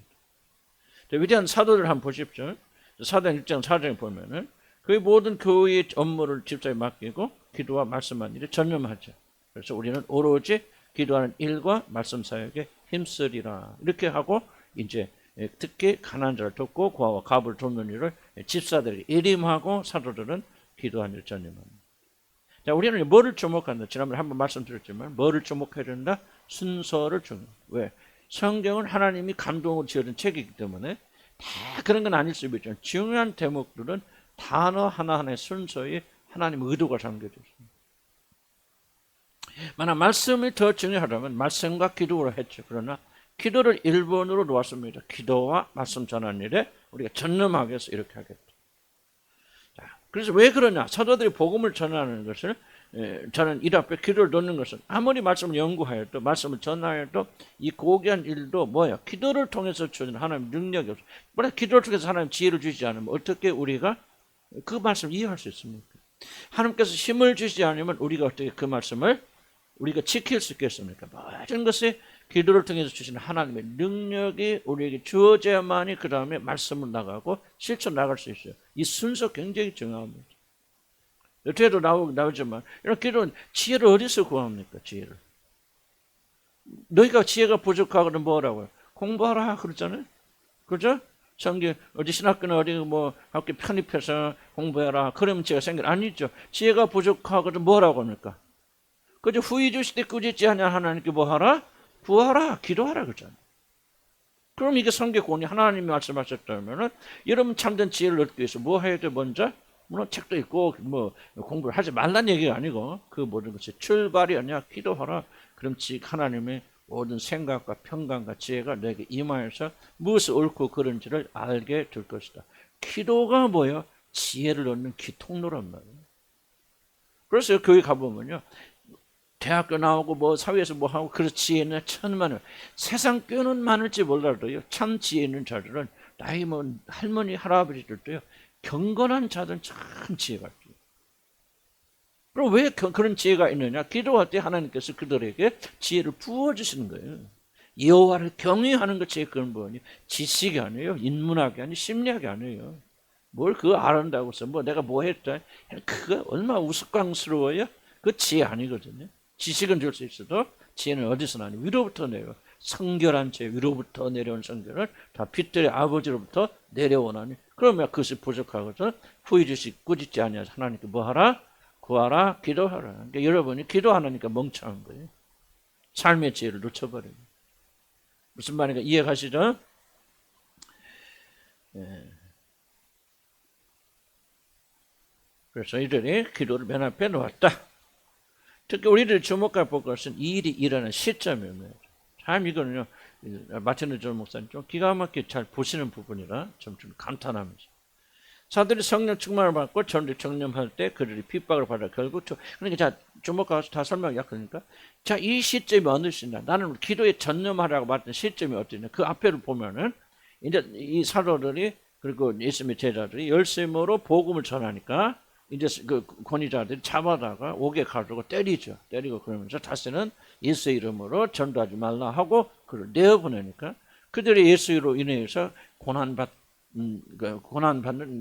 위대한 사도들 한번 보십시오. 사도행 1장 4장에 보면은 그의 모든 교회의 업무를 집사에 맡기고 기도와 말씀하는 일에 전념하죠. 그래서 우리는 오로지 기도하는 일과 말씀 사역에 힘쓰리라. 이렇게 하고 이제 특히 가난한 자를 돕고 고아와 가부를 돕는 일을 집사들에게 일임하고 사도들은 기도하는 일을 전념합니다. 자, 우리는 뭐를 주목한다? 지난번에 한번 말씀드렸지만 뭐를 주목해야 된다? 순서를 주목. 왜? 성경은 하나님이 감동으로 지어진 책이기 때문에 다 그런 건 아닐 수 있지만 중요한 대목들은 단어 하나하나의 순서에 하나님의 의도가 담겨져 있습니다. 만약 말씀이 더 중요하다면 말씀과 기도로 했죠. 그러나 기도를 1번으로 놓았습니다. 기도와 말씀 전하는 일에 우리가 전념하기 위해서 이렇게 하겠다. 자, 그래서 왜 그러냐? 사도들이 복음을 전하는 것을 저는 일 앞에 기도를 놓는 것은 아무리 말씀을 연구하여도 말씀을 전하여도 이 고귀한 일도 뭐예요? 기도를 통해서 주는 하나님 능력이 없어요. 만약 기도를 통해서 하나님 지혜를 주지 않으면 어떻게 우리가 그 말씀을 이해할 수 있습니까? 하나님께서 힘을 주시지 않으면 우리가 어떻게 그 말씀을 우리가 지킬 수 있겠습니까? 모든 것이 기도를 통해서 주시는 하나님의 능력이 우리에게 주어져야만이 그 다음에 말씀을 나가고 실천 나갈 수 있어요. 이 순서 굉장히 중요합니다. 여태도 나오지만 이런 기도는 지혜를 어디서 구합니까? 지혜를. 너희가 지혜가 부족하거든 뭐라고요? 공부하라 그러잖아요. 그죠? 성경 어디 신학교나 어디 뭐 학교 편입해서 공부해라. 그러면 지혜가 생겨. 아니죠. 지혜가 부족하거든 뭐라고 합니까? 그저 후이 주실 때 꾸짖지 않냐 하나님께 뭐 하라? 구하라, 기도하라 그러잖아요. 그럼 이게 성경권이 하나님이 말씀하셨다면은 여러분 참된 지혜를 얻기 위해서 뭐 해야 돼? 먼저 물론 책도 읽고 뭐 공부를 하지 말란 얘기가 아니고 그 모든 것이 출발이 아니야. 기도하라. 그럼 하나님의 모든 생각과 평강과 지혜가 내게 임하여서 무엇을 옳고 그른지를 알게 될 것이다. 기도가 뭐예요? 지혜를 얻는 기통로란 말이에요. 그래서 교회 가보면요. 대학교 나오고 뭐 사회에서 뭐 하고 그런 지혜는 천만을 세상 꾀는 많을지 몰라도요. 참 지혜 있는 자들은 나이 뭐 할머니 할아버지들도요. 경건한 자들은 참 지혜가 있어요. 그럼 왜 그런 지혜가 있느냐? 기도할 때 하나님께서 그들에게 지혜를 부어주시는 거예요. 여호와를 경외하는 것이 근본이 지식이 아니에요. 인문학이 아니에요. 심리학이 아니에요. 뭘 그거 알았다고 해서 뭐 내가 뭐 했다. 그거 얼마나 우스꽝스러워요. 그 지혜 아니거든요. 지식은 줄 수 있어도 지혜는 어디서 나니? 위로부터 내려. 성결한 지혜, 위로부터 내려온 성결을 다 빛들의 아버지로부터 내려오나니. 그러면 그것이 부족하거든. 후이 주식 꾸짖지 아니하자 하나님께 뭐 하라? 구하라, 기도하라. 그러니까 여러분이 기도하니까 멍청한 거예요. 삶의 지혜를 놓쳐버려요. 무슨 말인가 이해가시죠? 예. 그래서 이들이 기도를 맨 앞에 놓았다. 특히 우리들 주목할 것은 이 일이 일어나는 시점입니다. 참 이거는요. 마틴 전 목사님 좀 기가 막히게 잘 보시는 부분이라 좀 감탄하면서. 사들이 성령 충만을 받고 전리 청렴할 때 그들이 핍박을 받아 결국 그러니까 자 주목하고 다 설명을 약하니까 자 이 시점이 어느 시냐 나는 기도에 전념하라고 말했던 시점이 어떠냐 그 앞에를 보면은 이제 이 사도들이 그리고 예수님의 제자들이 열심으로 복음을 전하니까 이제 그 권위자들이 잡아다가 옥에 가두고 때리죠. 때리고 그러면서 다시는 예수의 이름으로 전도하지 말라 하고 그를 내어보내니까 그들이 예수로 인해서 고난받는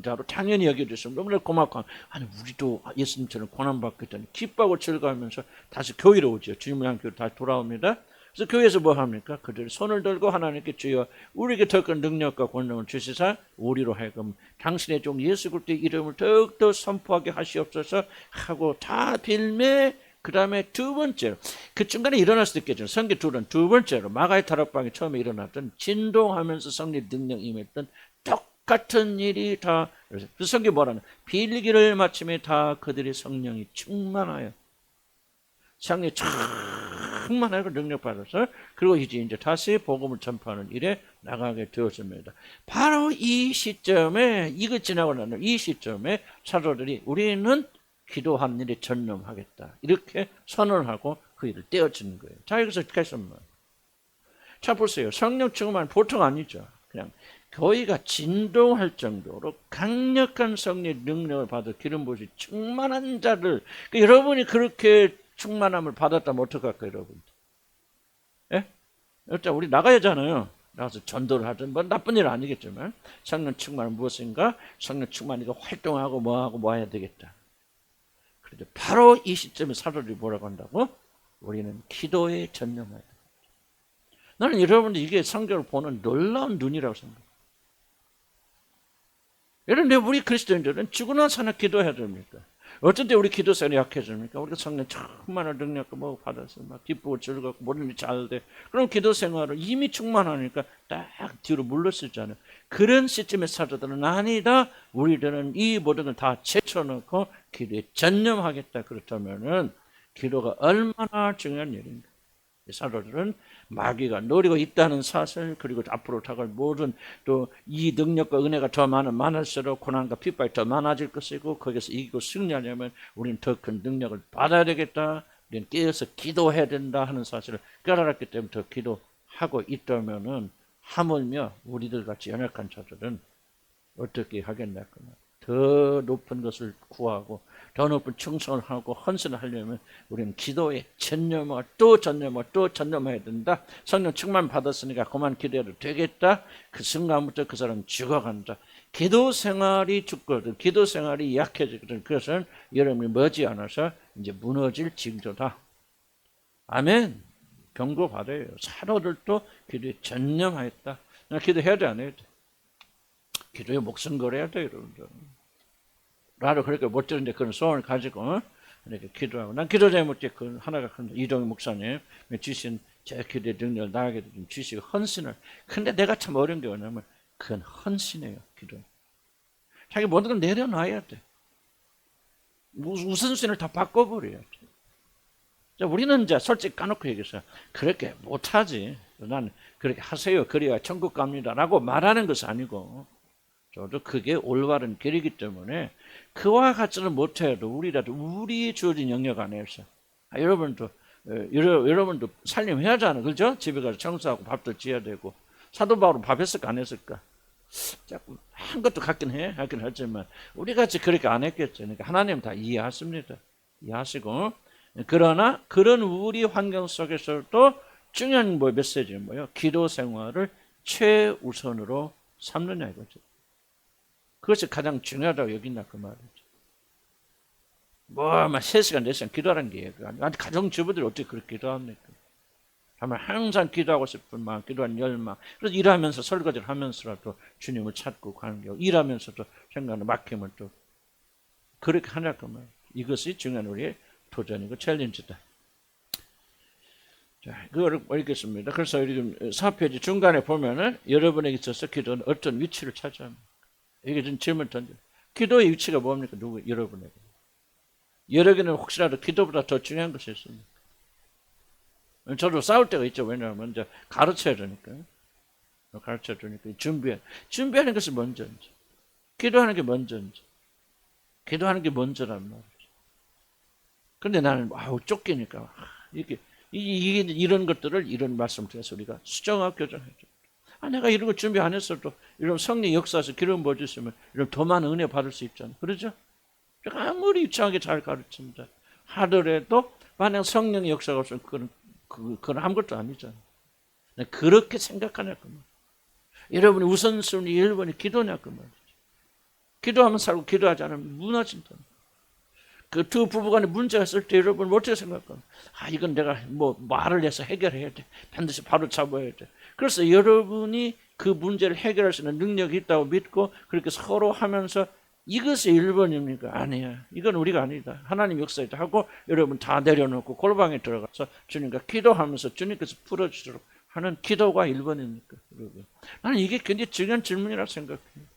자로 당연히 여겨졌으면 너무나 고맙고 아니 우리도 예수님처럼 고난받고 있다니 기뻐하고 즐거워하면서 다시 교회로 오죠. 주님을 향한 교회로 다시 돌아옵니다. 그래서 교회에서 뭐 합니까? 그들이 손을 들고 하나님께 주여 우리에게 더 큰 능력과 권능을 주시사 우리로 하여금 당신의 종 예수 그리스도의 이름을 더욱더 선포하게 하시옵소서 하고 다 빌매 그 다음에 두 번째로 그 중간에 일어날 수도 있겠죠. 성경 두 번째로 마가의 다락방이 처음에 일어났던 진동하면서 성령 능력 임했던 똑같은 일이 다 그 성경 뭐라는 빌기를 마침에 다 그들의 성령이 충만하여 성령이 충만하고 능력받아서 그리고 이제 다시 복음을 전파하는 일에 나가게 되었습니다. 바로 이 시점에 이거 지나고 나는 이 시점에 사도들이 우리는 기도한 일에 전념하겠다 이렇게 선언하고 그 일을 떼어지는 거예요. 자 여기서 개선만. 자 보세요. 성령 충만 보통 아니죠. 그냥 교회가 진동할 정도로 강력한 성령의 능력을 받아 기름 부으시 충만한 자를 여러분이 그렇게 충만함을 받았다면 어떡할까요, 여러분? 예? 일단 우리 나가야 하잖아요. 나가서 전도를 하든 뭐 나쁜 일 아니겠지만 성령 충만은 무엇인가? 성령 충만이가 활동하고 뭐하고 뭐 해야 되겠다. 그런데 바로 이 시점에 사도들이 뭐라고 한다고? 우리는 기도에 전념해야 돼. 나는 여러분들 이게 성경을 보는 놀라운 눈이라고 생각해요. 여러분, 우리 그리스도인들은 죽으나 사나 기도해야 됩니까? 어떤 때 우리 기도 생활이 약해집니까? 우리가 성령 충만한 능력 뭐 받아서 막 기쁘고 즐겁고 모든 일이 잘 돼. 그럼 기도 생활을 이미 충만하니까 딱 뒤로 물러서잖아요. 그런 시점의 사도들은 아니다. 우리들은 이 모든 걸 다 제쳐놓고 기도에 전념하겠다. 그렇다면은 기도가 얼마나 중요한 일인가? 사도들은 마귀가 노리고 있다는 사실 그리고 앞으로 다가올 모든 또 이 능력과 은혜가 더 많을수록 고난과 핍박이 더 많아질 것이고 거기서 이기고 승리하려면 우리는 더 큰 능력을 받아야 되겠다. 우리는 깨어서 기도해야 된다 하는 사실을 깨달았기 때문에 더 기도하고 있다면은 하물며 우리들 같이 연약한 자들은 어떻게 하겠냐. 더 높은 것을 구하고 더 높은 충성을 하고 헌신을 하려면 우리는 기도에 전념하고 또 전념하고 또 전념해야 된다. 성령 충만 받았으니까 그만 기도해도 되겠다. 그 순간부터 그 사람은 죽어간다. 기도 생활이 죽거든. 기도 생활이 약해지거든. 그것은 여러분이 머지않아서 이제 무너질 징조다. 아멘. 경고 받아요. 사도들도 기도에 전념하였다. 기도해야 돼, 안 해야 돼? 기도에 목숨 걸어야 돼, 여러분들. 나도 그렇게 못 되는데 그런 소원을 가지고 이렇게 기도하고 난 기도 제목에 그 하나가 큰 이동희 목사님 주신 제 기도의 능력을 나에게 좀 주시고 헌신을. 근데 내가 참 어려운 게 뭐냐면 그건 헌신이에요. 기도. 자기 모든 걸 내려놔야 돼. 우선순위를 다 바꿔버려야 돼. 자, 우리는 이제 솔직히 까놓고 얘기해서 그렇게 못하지. 난 그렇게 하세요. 그래야 천국 갑니다라고 말하는 것이 아니고 저도 그게 올바른 길이기 때문에 그와 같지는 못해도 우리라도 우리 주어진 영역 안에서 여러분도 살림해야 하잖아요. 그렇죠? 집에 가서 청소하고 밥도 지어야 되고 사도 바울은 밥 했을까 안 했을까? 자꾸 한 것도 하긴 하지만 우리 같이 그렇게 안 했겠죠. 그러니까 하나님 다 이해하십니다. 이해하시고 그러나 그런 우리 환경 속에서도 중요한 메시지는 뭐예요? 기도 생활을 최우선으로 삼느냐 이거죠. 그것이 가장 중요하다고 여긴다 그 말이죠. 막 3시간 4시간 기도하는 게 가정 주부들이 어떻게 그렇게 기도합니까? 정말 항상 기도하고 싶은 마음, 기도한 열망. 그래서 일하면서 설거지를 하면서라도 주님을 찾고 가는 경우 일하면서도 생각하는 막힘을 또 그렇게 하냐 그 말. 이것이 중요한 우리의 도전이고 챌린지다. 자, 그걸 읽겠습니다. 그래서 지금 4페이지 중간에 보면은 여러분에게 있어서 기도는 어떤 위치를 차지합니까? 이게 좀 질문 던져. 기도의 위치가 뭡니까? 여러분에게. 여러분에게는 혹시라도 기도보다 더 중요한 것이 있습니까? 저도 싸울 때가 있죠. 왜냐하면 이제 가르쳐야 되니까. 가르쳐야 되니까. 준비하는 것이 먼저인지. 기도하는 게 먼저인지. 기도하는 게 먼저란 말이죠. 근데 나는, 쫓기니까. 이런 것들을 이런 말씀 통해서 우리가 수정하고 교정해줘. 내가 이런 거 준비 안 했어도 이런 성령 역사에서 기름 부어주시면 이런 더 많은 은혜 받을 수 있잖아요. 그러죠? 아무리 유창하게 잘 가르칩니다. 하더라도 만약 성령의 역사가 없으면 그건 아무것도 아니잖아요. 그렇게 생각하냐 그 말. 여러분이 우선순위 1번이 기도냐 그 말이죠. 기도하면 살고 기도하지 않으면 무너진다. 그 두 부부간에 문제가 있을 때 여러분 어떻게 생각합니까? 이건 내가 말을 해서 해결해야 돼. 반드시 바로 잡아야 돼. 그래서 여러분이 그 문제를 해결할 수 있는 능력이 있다고 믿고 그렇게 서로 하면서 이것이 1번입니까? 아니야. 이건 우리가 아니다. 하나님 역사이다 하고 여러분 다 내려놓고 골방에 들어가서 주님과 기도하면서 주님께서 풀어주도록 하는 기도가 1번입니까? 여러분. 나는 이게 굉장히 중요한 질문이라고 생각해요.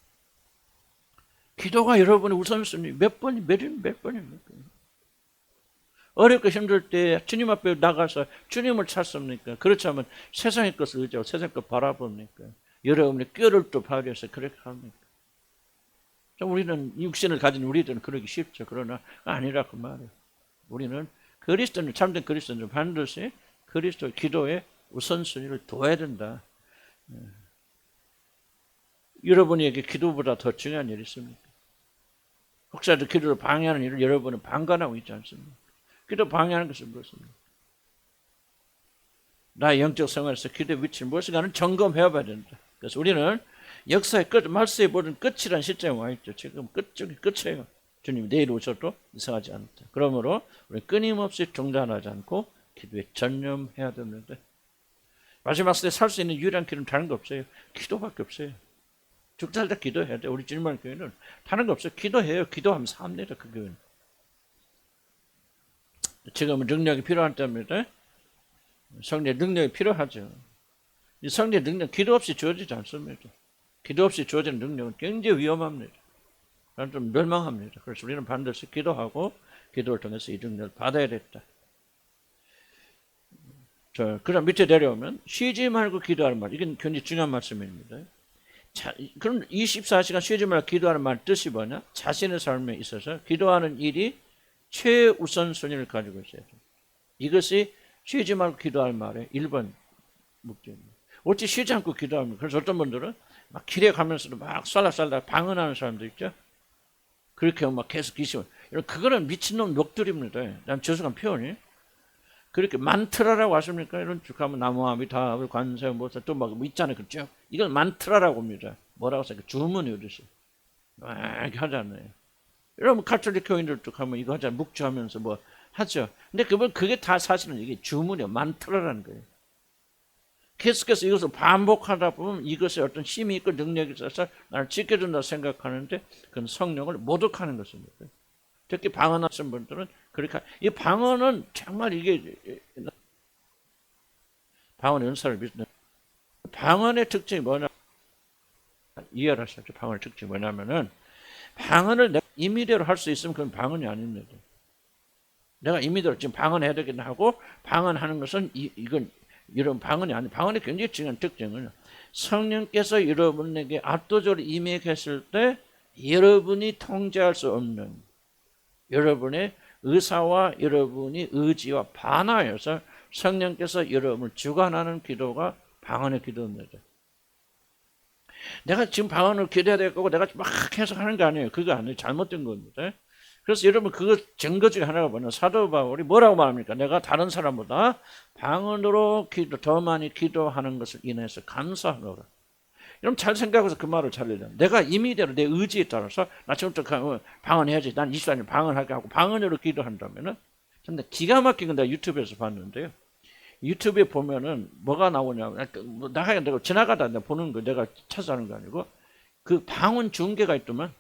기도가 여러분의 우선순위 몇 번입니까? 어렵고 힘들 때 주님 앞에 나가서 주님을 찾습니까? 그렇지 않으면 세상의 것을 의지하고 세상의 것 바라봅니까? 여러분의 뼈를 또 발휘해서 그렇게 합니까? 우리는 육신을 가진 우리들은 그러기 쉽죠. 그러나 아니라 그 말이에요. 우리는 그리스도는 참된 그리스도는 반드시 그리스도 기도의 우선순위를 둬야 된다. 여러분에게 기도보다 더 중요한 일이 있습니까? 혹시라도 기도를 방해하는 일을 여러분은 방관하고 있지 않습니까? 기도 방해하는 것은 무엇입니까? 나의 영적 생활에서 기도의 위치는 무엇인가는 점검해 봐야 된다. 그래서 우리는 역사의 끝, 말세에 보는 끝이라는 시점에 와 있죠. 지금 끝쪽이 끝이에요. 주님이 내일 오셔도 이상하지 않다. 그러므로 우리 끊임없이 중단하지 않고 기도에 전념해야 됩니다. 마지막 시대에 살 수 있는 유일한 길은 다른 거 없어요. 기도밖에 없어요. 죽살다 기도해야 돼. 우리 진만 교회는 다른 거 없어요. 기도해요. 기도하면 삽니다. 그 교회는. 지금은 능력이 필요한 때입니다. 성령의 능력이 필요하죠. 이 성령의 능력 기도 없이 주어지지 않습니다. 기도 없이 주어지는 능력은 굉장히 위험합니다. 좀 멸망합니다. 그래서 우리는 반드시 기도하고 기도를 통해서 이 능력을 받아야 됐다. 자, 그럼 밑에 내려오면 쉬지 말고 기도하는 말. 이건 굉장히 중요한 말씀입니다. 자, 그럼 24시간 쉬지 말고 기도하는 말 뜻이 뭐냐? 자신의 삶에 있어서 기도하는 일이 최우선순위를 가지고 있어야 돼요. 이것이 쉬지 말고 기도할 말의 1번 목적입니다. 어찌 쉬지 않고 기도합니까? 그래서 어떤 분들은 막 길에 가면서도 막 쌀락쌀락 방언하는 사람도 있죠. 그렇게 막 계속 기심을. 그거는 미친놈 욕들입니다. 난 죄송한 표현이. 그렇게 만트라라고 하십니까? 이런 쭉 하면 나무아미타, 관세, 뭐사 또 막 있잖아요. 그죠? 이건 만트라라고 합니다. 뭐라고 해서 주문이 어디서 이렇게 하잖아요. 여러분 가톨릭 교인들도 가면 이거 하잖아요. 묵주하면서 뭐 하죠. 근데 그게 다 사실은 이게 주문이요, 만트라라는 거예요. 계속해서 이것을 반복하다 보면 이것에 어떤 힘이 있고 능력이 있어서 나를 지켜준다 생각하는데 그건 성령을 모독하는 것입니다. 특히 방언하신 분들은 그렇게 이 방언은 정말 이게 방언의 은사를 믿는 방언의 특징이 뭐냐 이해를 하셨죠. 방언의 특징이 뭐냐면은 방언을 내가 임의대로 할 수 있으면 그건 방언이 아닙니다. 내가 임의대로 지금 방언해야 되긴 하고 방언하는 것은 이건 이런 방언이 아니 방언의 굉장히 중요한 특징은 성령께서 여러분에게 압도적으로 임해 계실 때 여러분이 통제할 수 없는 여러분의 의사와 여러분이 의지와 반하여서 성령께서 여러분을 주관하는 기도가 방언의 기도입니다. 내가 지금 방언을 기도해야 될 거고 내가 막 해석하는 게 아니에요. 그거 아니에요. 잘못된 겁니다. 그래서 여러분 그거 증거 중에 하나가 뭐냐. 사도 바울이 뭐라고 말합니까? 내가 다른 사람보다 방언으로 더 많이 기도하는 것을 인해서 감사하노라. 여러분 잘 생각해서 그 말을 잘 읽어요. 내가 임의대로 내 의지에 따라서 나 지금부터 방언해야지. 난 24년 방언하게 하고 방언으로 기도한다면은 근데 기가 막힌 건 내가 유튜브에서 봤는데요. 유튜브에 보면은 뭐가 나오냐면 나가야 되고 지나가다 내가 보는 거 내가 찾아하는 거 아니고 그 방언 중계가 있더만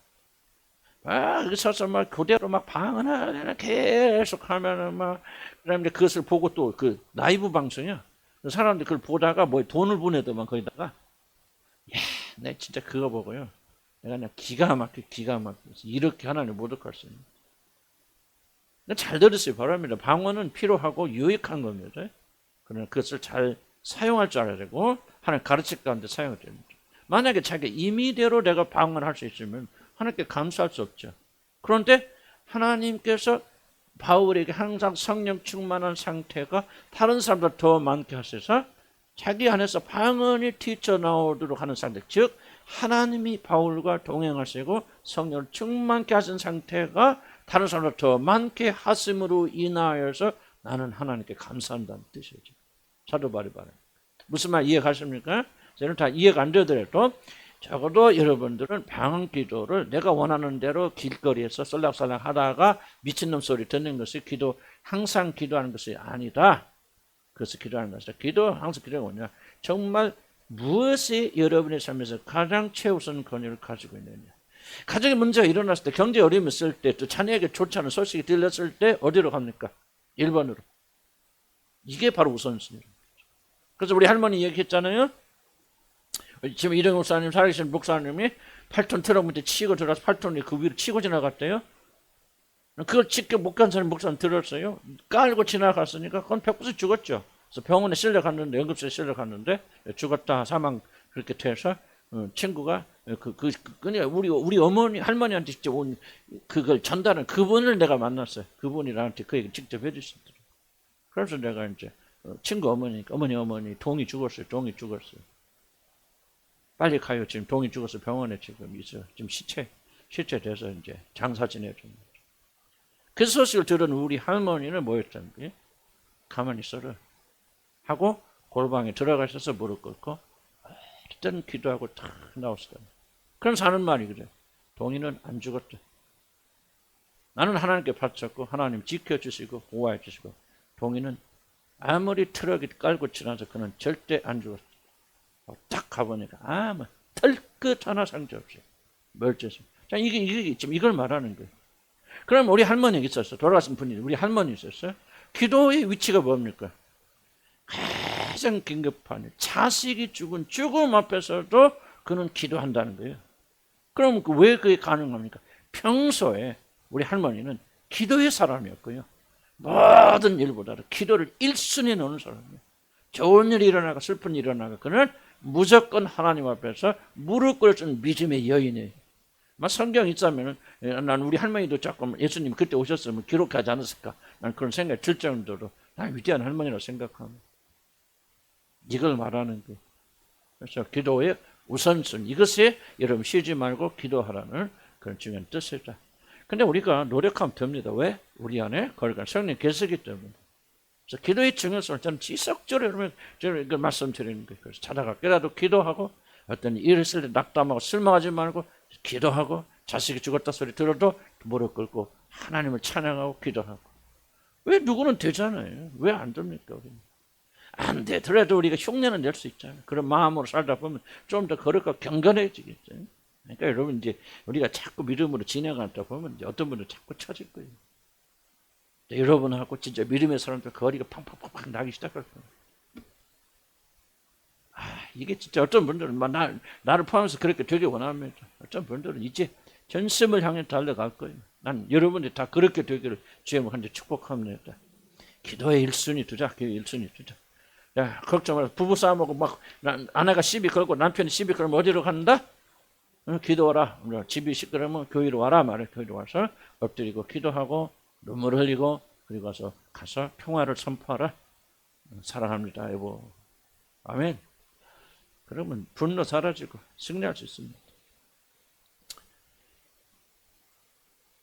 막 서서 막 그대로 막 방언을 계속 하면은 막 그다음에 그것을 보고 또 그 라이브 방송이야. 사람들이 그걸 보다가 뭐 돈을 보내더만 거기다가 야, 내가 진짜 그거 보고요. 내가 그냥 기가 막혀 이렇게 하나님 모독할 수 있는. 잘 들으세요. 바랍니다. 방언은 필요하고 유익한 겁니다. 그러나 그것을 잘 사용할 줄 알아야 되고 하나님 가르칠 가운데 사용해야 됩니다. 만약에 자기 임의대로 내가 방언할 수 있으면 하나님께 감사할 수 없죠. 그런데 하나님께서 바울에게 항상 성령 충만한 상태가 다른 사람들 더 많게 하셔서 자기 안에서 방언이 튀쳐나오도록 하는 상태, 즉 하나님이 바울과 동행하시고 성령을 충만케 하신 상태가 다른 사람들 더 많게 하심으로 인하여서 나는 하나님께 감사한다는 뜻이죠. 사도 바울이 말합니다. 무슨 말 이해가십니까? 저는 다 이해가 안 되더라도 적어도 여러분들은 방언 기도를 내가 원하는 대로 길거리에서 썰락썰락 하다가 미친놈 소리 듣는 것이 항상 기도하는 것이 아니다. 그래서 기도하는 것이다. 항상 기도가 뭐냐? 정말 무엇이 여러분의 삶에서 가장 최우선 권위를 가지고 있느냐. 가정의 문제가 일어났을 때, 경제 어려움이 있을 때, 또 자녀에게 좋지 않은 소식이 들렸을 때 어디로 갑니까? 1번으로. 이게 바로 우선순위입니다. 그래서 우리 할머니 얘기했잖아요. 지금 이정 목사님, 살아계신 목사님이 8톤 트럭 밑에 치고 들어가서 8톤이 그 위로 치고 지나갔대요. 그걸 직접 못 간 사람이 목사님 들었어요. 깔고 지나갔으니까 그건 100% 죽었죠. 그래서 병원에 실려 갔는데, 응급실에 실려 갔는데 죽었다 사망 그렇게 돼서 친구가 그냥 우리 어머니 할머니한테 직접 온 그걸 전달한 그분을 내가 만났어요. 그분이 나한테 그 얘기 직접 해주시더라고요. 그래서 내가 이제 친구 어머니니까 어머니 동이 죽었어요. 동이 죽었어요. 빨리 가요. 지금 동이 죽어서 병원에 지금 있어요. 지금 시체 돼서 이제 장사 지내줍니다. 그 소식을 들은 우리 할머니는 뭐였다는 거예요? 가만히 있어라 하고 골방에 들어가셔서 무릎 꿇고 일단 기도하고 탁 나왔어요. 그럼 사는 말이 그래. 동이는 안 죽었다. 나는 하나님께 바쳤고 하나님 지켜주시고 보호해 주시고 동이는 아무리 트럭이 깔고 지나서 그는 절대 안 죽었다. 딱 가보니까 아무 털끝 하나 상처 없이 멀쩡해서. 자, 이게 지금 이걸 말하는 거예요. 그럼 우리 할머니가 있었어. 돌아가신 분이 우리 할머니 있었어요. 기도의 위치가 뭡니까? 가장 긴급한 자식이 죽은 죽음 앞에서도 그는 기도한다는 거예요. 그럼 왜 그게 가능합니까? 평소에 우리 할머니는 기도의 사람이었고요. 모든 일보다 기도를 1순위에 놓는 사람이에요. 좋은 일이 일어나고 슬픈 일이 일어나고 그는 무조건 하나님 앞에서 무릎 꿇은 믿음의 여인이에요. 성경 있자면은 난 우리 할머니도 조금 예수님 그때 오셨으면 기록하지 않았을까? 난 그런 생각이 들 정도로 난 위대한 할머니라고 생각합니다. 이걸 말하는 거예요. 그래서 기도의 우선순위 이것에 여러분 쉬지 말고 기도하라는 그런 중요한 뜻이다. 근데 우리가 노력하면 됩니다. 왜? 우리 안에 거룩한 성령 계시기 때문에. 그래서 기도의 중요성을 저는 지속적으로 여러분 저는 이걸 말씀드리는 거예요. 그래서 자다가라도 기도하고 어떤 일을 있을 때 낙담하고 실망하지 말고 기도하고 자식이 죽었다 소리 들어도 무릎 꿇고 하나님을 찬양하고 기도하고. 왜 누구는 되잖아요. 왜 안 됩니까? 안 되더라도 우리가 흉내는 낼 수 있잖아요. 그런 마음으로 살다 보면 좀 더 거룩하고 경건해지겠죠. 그러니까 여러분 이제 우리가 자꾸 믿음으로 진행하다 보면 이제 어떤 분은 자꾸 쳐질 거예요. 여러분하고 진짜 믿음의 사람들 거리가 팡팡팡팡 나기 시작할 거예요. 이게 진짜 어떤 분들은 나를 포함해서 그렇게 되길 원합니다. 어떤 분들은 이제 전심을 향해 달려갈 거예요. 난 여러분들이 다 그렇게 되기를 주님을 한데 축복합니다. 기도의 1순위 두자. 기도의 1순위 두자. 야, 걱정 마라. 부부싸움하고 막 아내가 시비 걸고 남편이 시비 걸면 어디로 간다? 기도하라. 집이 시끄러우면 교회로 와라 말해. 교회로 와서 엎드리고 기도하고 눈물 흘리고 그리고 가서 평화를 선포하라. 사랑합니다 여보. 아멘. 그러면 분노 사라지고 승리할 수 있습니다.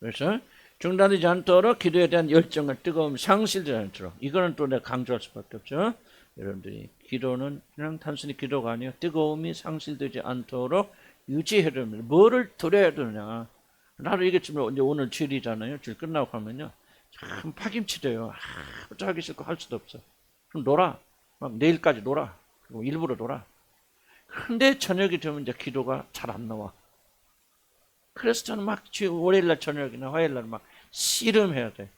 그래서 중단되지 않도록 기도에 대한 열정을 뜨거움 상실되지 않도록 이거는 또 내가 강조할 수밖에 없죠. 여러분들이 기도는 그냥 단순히 기도가 아니에요. 뜨거움이 상실되지 않도록 유지해야 됩니다. 뭐를 드려야 되느냐. 나도 얘기했지만 이제 오늘 주일이잖아요. 주일 끝나고 하면요. 참 파김치돼요. 아무것도 하기 싫고 할 수도 없어. 그럼 놀아. 막 내일까지 놀아. 그리고 일부러 놀아. 근데 저녁이 되면 이제 기도가 잘 안 나와. 그래서 저는 막 월요일날 저녁이나 화요일날 막 씨름해야 돼.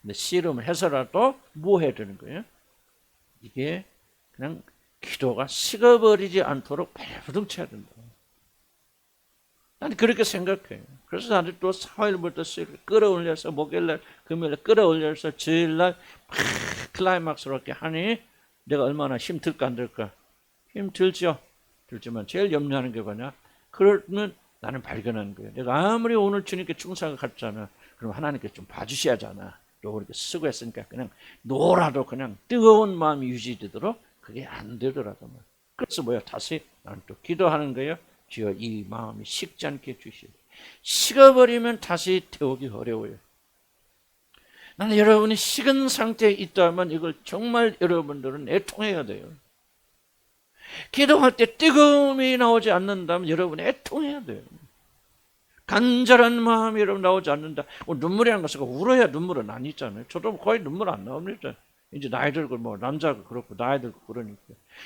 근데 씨름을 해서라도 뭐 해야 되는 거예요? 이게 그냥 기도가 식어버리지 않도록 발버둥 쳐야 된다. 나는 그렇게 생각해요. 그래서 나는 또 화요일부터 수요일 끌어올려서 목요일날 금요일날 끌어올려서 주일날 클라이막스로 이렇게 하니 내가 얼마나 힘들까 안 들까? 힘들죠. 들지만 제일 염려하는 게 뭐냐? 그러면 나는 발견하는 거예요. 내가 아무리 오늘 주님께 충성을 갖잖아. 그럼 하나님께 좀 봐주셔야잖아. 또 이렇게 수고했으니까 그냥 놀아도 그냥 뜨거운 마음이 유지되도록 그게 안 되더라도. 그래서 뭐야? 다시 나는 또 기도하는 거예요. 주여 이 마음이 식지 않게 주시오. 식어버리면 다시 태우기 어려워요. 나는 여러분이 식은 상태에 있다면 이걸 정말 여러분들은 애통해야 돼요. 기도할 때 뜨거움이 나오지 않는다면 여러분 애통해야 돼요. 간절한 마음이 여러분 나오지 않는다. 눈물이라는 것은 울어야 눈물은 안 있잖아요. 저도 거의 눈물 안 나옵니다. 이제 나이 들고 뭐 남자가 그렇고 나이 들고 그러니까.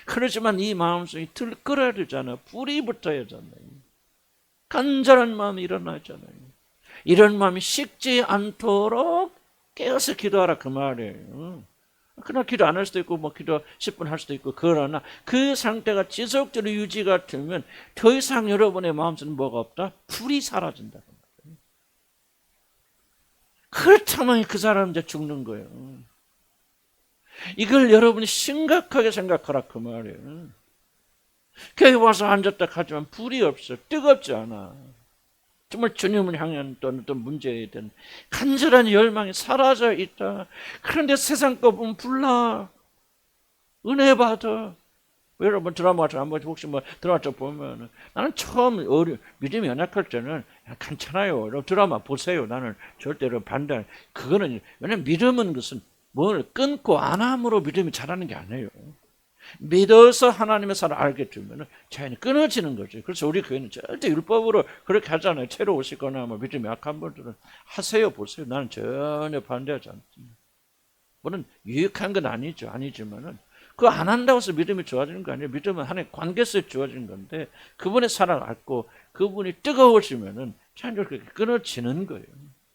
그렇지만 이 마음속에 끓어야 되잖아요. 불이 붙어야 하잖아요. 간절한 마음이 일어나잖아요. 이런 마음이 식지 않도록 깨어서 기도하라 그 말이에요. 그날 기도 안 할 수도 있고 뭐 기도 10분 할 수도 있고 그러나 그 상태가 지속적으로 유지가 되면 더 이상 여러분의 마음속에 뭐가 없다? 불이 사라진다. 그렇다면 그 사람 이제 죽는 거예요. 이걸 여러분이 심각하게 생각하라 그 말이에요. 교회 와서 앉았다 하지만 불이 없어. 뜨겁지 않아. 정말 주님을 향한 또 어떤 문제에 대한 간절한 열망이 사라져 있다. 그런데 세상 거 보면 불나. 은혜 받아. 여러분 드라마 같은 한 번씩 혹시 뭐 드라마 좀 보면 나는 처음 믿음이 연약할 때는 괜찮아요. 여러분 드라마 보세요. 나는 절대로 반대. 그거는 왜냐면 믿음은 것은 뭘 끊고 안 함으로 믿음이 자라는 게 아니에요. 믿어서 하나님의 사랑을 알게 되면 자연히 끊어지는 거죠. 그래서 우리 교회는 절대 율법으로 그렇게 하잖아요. 채로 오시거나 뭐 믿음이 약한 분들은 하세요. 보세요. 나는 전혀 반대하지 않습니다. 물론 유익한 건 아니지만은 그거 안 한다고 해서 믿음이 좋아지는 거 아니에요. 믿음은 하나님의 관계에서 주어진 건데 그분의 사랑을 알고 그분이 뜨거워지면은 자연히 그렇게 끊어지는 거예요.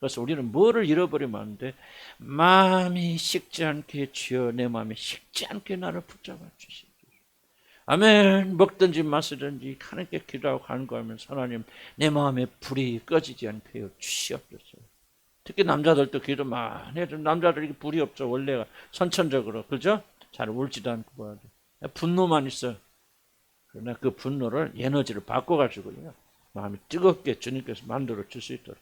그래서 우리는 뭐를 잃어버리면 안 돼? 마음이 식지 않게 주여 내 마음이 식지 않게 나를 붙잡아 주시옵소서. 아멘. 먹든지 마시든지 하나님께 기도하고 간구하면서 하나님 내 마음에 불이 꺼지지 않게 해 주시옵소서. 특히 남자들도 기도 많이 해요. 남자들이 불이 없죠. 원래가 선천적으로. 그죠? 잘 울지도 않고 봐야 돼. 분노만 있어. 그러나 그 분노를 에너지를 바꿔가지고요. 마음이 뜨겁게 주님께서 만들어 줄 수 있도록.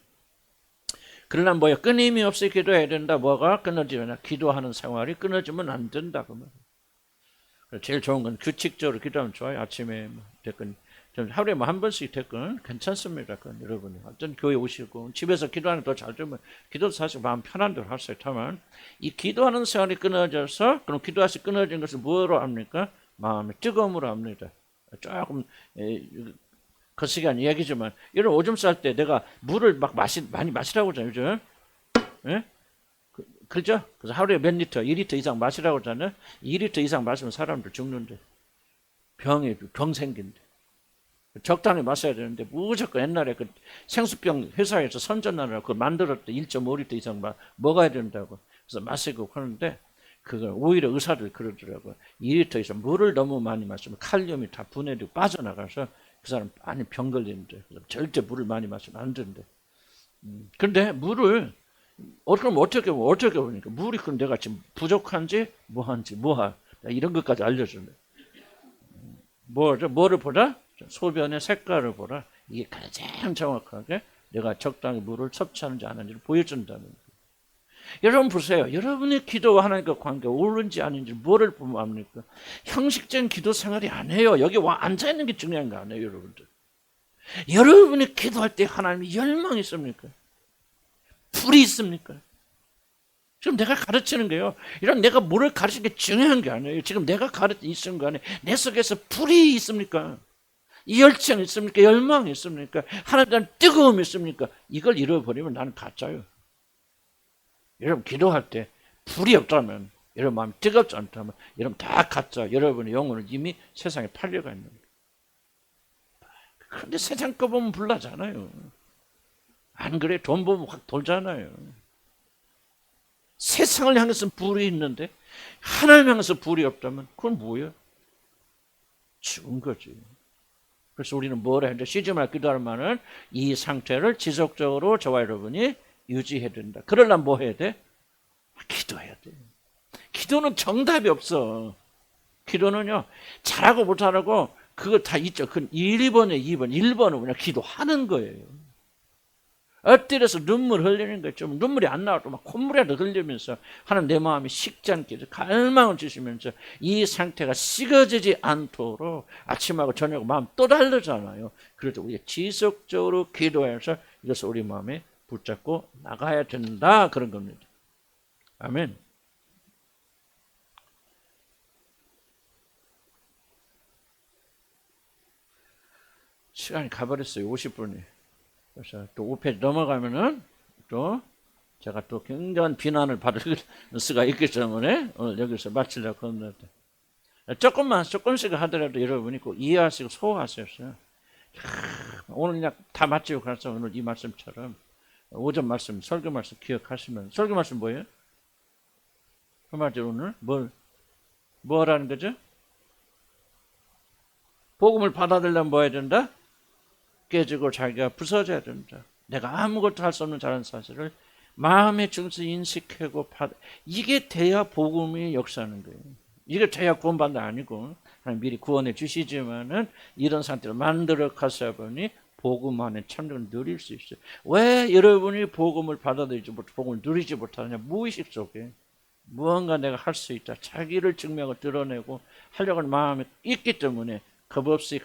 그러나 뭐야 끊임이 없이 기도해야 된다. 뭐가 끊어지면 기도하는 생활이 끊어지면 안 된다. 그 말이에요. 제일 좋은 건 규칙적으로 기도하면 좋아요. 아침에 뭐 됐건 좀 하루에 뭐 한 번씩 됐건 괜찮습니다. 그건 여러분이 어떤 교회 오시고 집에서 기도하는 더 잘 되면 기도도 사실 마음 편한 대로 하세요. 다만 이 기도하는 생활이 끊어져서 그럼 기도하시 끊어진 것을 뭐로 압니까? 마음의 뜨거움으로 압니다. 조금 그 시간 이야기지만 이런 오줌 쌀 때 내가 물을 막 많이 마시라고 하잖아요. 요즘. 예? 그죠? 그래서 하루에 몇 리터, 2리터 이상 마시라고 하잖아요. 2리터 이상 마시면 사람들 죽는데. 병 생긴대. 적당히 마셔야 되는데 무조건 옛날에 그 생수병 회사에서 선전하느라고 그걸 만들었대. 1.5리터 이상 먹어야 된다고. 그래서 마시고 하는데 그걸 오히려 의사들 그러더라고요. 2리터 이상 물을 너무 많이 마시면 칼륨이 다 분해되고 빠져나가서 그 사람 많이 병 걸리는데 절대 물을 많이 마시면 안 된대. 그런데 물을 그럼 어떻게 보니까 물이 그럼 내가 지금 부족한지 뭐한지 이런 것까지 알려주네. 뭐를 보라? 소변의 색깔을 보라. 이게 가장 정확하게 내가 적당히 물을 섭취하는지 안 하는지를 보여준다는 거예요. 여러분 보세요. 여러분의 기도와 하나님과 관계가 옳은지 아닌지 뭐를 보면 압니까? 형식적인 기도 생활이 아니에요. 여기 와 앉아있는 게 중요한 거 아니에요. 여러분들. 여러분이 기도할 때 하나님이 열망이 있습니까? 불이 있습니까? 지금 내가 가르치는 게요. 이런 내가 뭐를 가르치는 게 중요한 게 아니에요. 지금 내가 가르치는 거 아니에요. 내 속에서 불이 있습니까? 열정이 있습니까? 열망이 있습니까? 하나님에 대한 뜨거움이 있습니까? 이걸 잃어버리면 나는 가짜요. 여러분 기도할 때 불이 없다면 여러분 마음이 뜨겁지 않다면 여러분 다 가짜. 여러분의 영혼은 이미 세상에 팔려가 있는 거예요. 그런데 세상 거 보면 불나잖아요. 안 그래? 돈 보면 확 돌잖아요. 세상을 향해서 불이 있는데 하나님 향해서 불이 없다면 그건 뭐예요? 죽은 거지. 그래서 우리는 뭘 해야 돼? 쉬지 말고 기도하면은 이 상태를 지속적으로 저와 여러분이 유지해야 된다. 그러려면 뭐 해야 돼? 기도해야 돼. 기도는 정답이 없어. 기도는요, 잘하고 못하고 그거 다 있죠. 그 1번에 2번, 1번은 그냥 기도하는 거예요. 엎드려서 눈물 흘리는 거예요. 좀 눈물이 안 나와도 막 콧물이라도 흘리면서 하나님 내 마음이 식지 않게 갈망을 주시면서 이 상태가 식어지지 않도록 아침하고 저녁하고 마음 또 다르잖아요. 그래서 우리가 지속적으로 기도해서 이것을 우리 마음에 붙잡고 나가야 된다. 그런 겁니다. 아멘. 시간이 가버렸어요. 50분이. 그래서 또 5페이지 넘어가면은 또 제가 또 굉장한 비난을 받을 수가 있기 때문에 오늘 여기서 마치려고 합니다. 조금씩 하더라도 여러분이 꼭 이해하시고 소화하세요. 오늘 그냥 다 마치고 가서 오늘 이 말씀처럼 오전 말씀, 설교 말씀 기억하시면 설교 말씀 뭐예요? 그 말대로 오늘 뭘 하는 거죠? 복음을 받아들려면 뭐 해야 된다? 깨지고 자기가 부서져야 된다. 내가 아무것도 할 수 없는 자라는 사실을 마음의 중심 인식하고 이게 돼야 복음이 역사하는 거예요. 이게 돼야 구원받는 게 아니고 하나님 미리 구원해 주시지만은 이런 상태를 만들어 가서 보니 복음 안에 참정을 누릴 수 있어요. 왜 여러분이 복음을 받아들이지 못하고 복음을 누리지 못하느냐? 무의식 속에 무언가 내가 할 수 있다, 자기를 증명하고 드러내고 하려고 하는 마음이 있기 때문에 값없이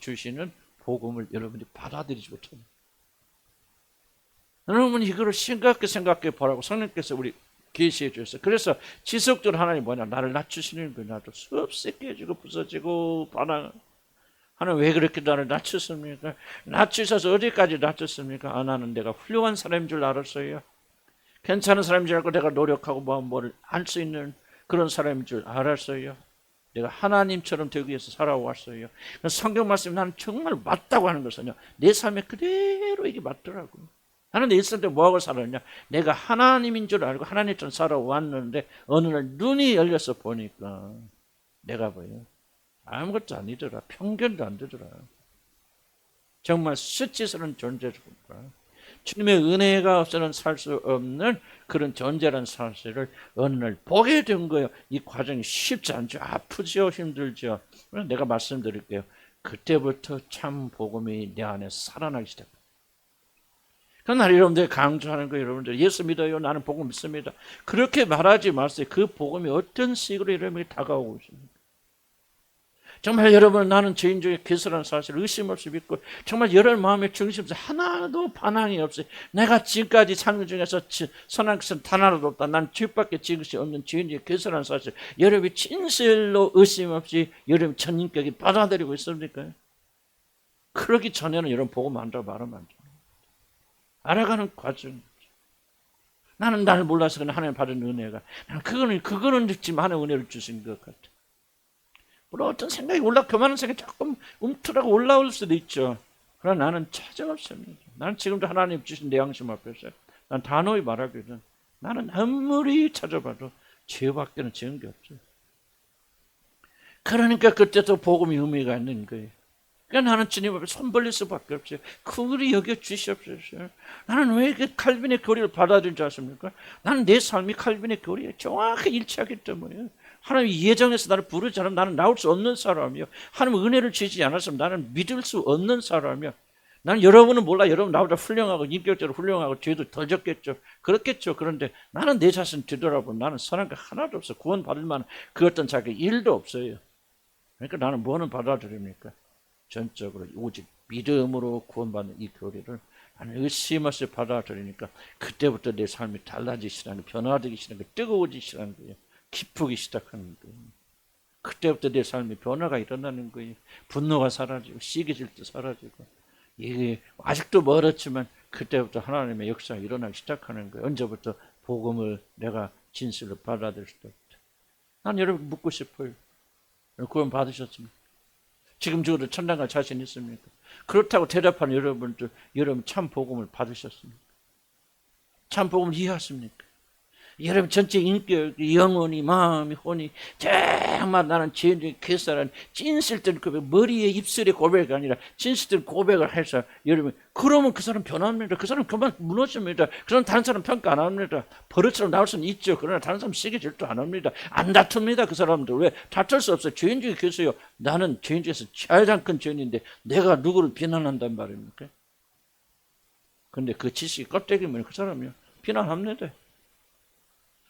주시는 복음을 여러분이 받아들이지 못합니다. 여러분 이거를 심각하게 생각해 보라고 성령께서 우리 계시해 주셨어요. 그래서 지속적으로 하나님 뭐냐, 나를 낮추시는 거예요. 나도 수없이 깨지고 부서지고 반항. 하나님 왜 그렇게 나를 낮추십니까? 낮추셔서 어디까지 낮췄습니까? 아, 나는 내가 훌륭한 사람인 줄 알았어요. 괜찮은 사람인 줄 알고 내가 노력하고 뭐를 할 수 있는 그런 사람인 줄 알았어요. 내가 하나님처럼 되기 위해서 살아왔어요. 성경 말씀 나는 정말 맞다고 하는 것은요, 내 삶에 그대로 이게 맞더라고요. 나는 내 일생 때 뭐하고 살았냐? 내가 하나님인 줄 알고 하나님처럼 살아왔는데 어느 날 눈이 열려서 보니까 내가 뭐예요? 아무것도 아니더라. 편견도 안 되더라. 정말 수치스러운 존재구나. 주님의 은혜가 없어서는 살 수 없는 그런 존재라는 사실을 어느 날 보게 된 거예요. 이 과정이 쉽지 않죠. 아프죠. 힘들죠. 내가 말씀드릴게요. 그때부터 참 복음이 내 안에 살아나기 시작합니다. 그날 여러분들 강조하는 거예요. 여러분들 예수 믿어요. 나는 복음 믿습니다. 그렇게 말하지 마세요. 그 복음이 어떤 식으로 여러분이 다가오고 있습니까? 정말 여러분 나는 죄인 중에 괴수라는 사실을 의심 없이 믿고 정말 여러분 마음의 중심에서 하나도 반항이 없어요. 내가 지금까지 산 중에서 선한 것은 단 하나도 없다. 난 죄밖에 지을 것이 없는 죄인 중에 괴수라는 사실 여러분이 진실로 의심 없이 여러분 천인격이 받아들이고 있습니까? 그러기 전에는 여러분 복음 안다고 말하면 안 돼요. 알아가는 과정. 나는 나를 몰라서 그냥 하나님 받은 은혜가 나는 그거는 지금 하나님 은혜를 주신 것 같아. 물론 어떤 생각이 교만한 생각이 조금 움트라고 올라올 수도 있죠. 그러나 나는 찾아없습니다. 나는 지금도 하나님 주신 내 양심 앞에서 난 단호히 말하거든. 나는 아무리 찾아봐도 죄밖에는 지은 게 없어요. 그러니까 그때도 복음이 의미가 있는 거예요. 그러니까 나는 주님 앞에 손 벌릴 수밖에 없어요. 그리 여겨주시옵소서. 나는 왜 그 칼빈의 교리를 받아들인 줄 아십니까? 나는 내 삶이 칼빈의 교리에 정확히 일치하기 때문에 하나님이 예정해서 나를 부르지 않으면 나는 나올 수 없는 사람이요. 하나님 은혜를 주시지 않았으면 나는 믿을 수 없는 사람이요. 나는 여러분은 몰라. 여러분 나보다 훌륭하고 인격적으로 훌륭하고 죄도 더 적겠죠. 그렇겠죠. 그런데 나는 내 자신 뒤돌아보면 나는 선한 거 하나도 없어. 구원받을 만한 그 어떤 자기 일도 없어요. 그러니까 나는 뭐는 받아들입니까? 전적으로 오직 믿음으로 구원받는 이 교리를 나는 의심 없이 받아들이니까 그때부터 내 삶이 달라지시라는 거예요. 변화되기 시작하는 거예요. 뜨거워지시라는 거예요. 기쁘기 시작하는 거예요. 그때부터 내 삶에 변화가 일어나는 거예요. 분노가 사라지고 시기질도 사라지고 이게 아직도 멀었지만 그때부터 하나님의 역사가 일어나기 시작하는 거예요. 언제부터 복음을 내가 진실로 받아들일 때부터. 난 여러분 묻고 싶어요. 구원 받으셨습니까? 지금 죽어도 천당 갈 자신 있습니까? 그렇다고 대답하는 여러분들, 여러분 참 복음을 받으셨습니까? 참 복음을 이해하십니까? 여러분 전체 인격, 영혼이, 마음이, 혼이 정말 나는 죄인 중에 괴사라는 진실된 고백, 머리에 입술의 고백이 아니라 진실된 고백을 해서 여러분 그러면 그 사람 변합니다. 그 사람 그만 무너집니다. 그 사람 다른 사람 평가 안 합니다. 버릇처럼 나올 수는 있죠. 그러나 다른 사람 세게 질도 안 합니다. 안 다툽니다. 그 사람들. 왜? 다툴 수 없어요. 죄인 중에 괴수요. 나는 죄인 중에서 가장 큰 죄인인데 내가 누구를 비난한단 말입니까? 그런데 그 지식이 껍데기면 그 사람이요. 비난합니다.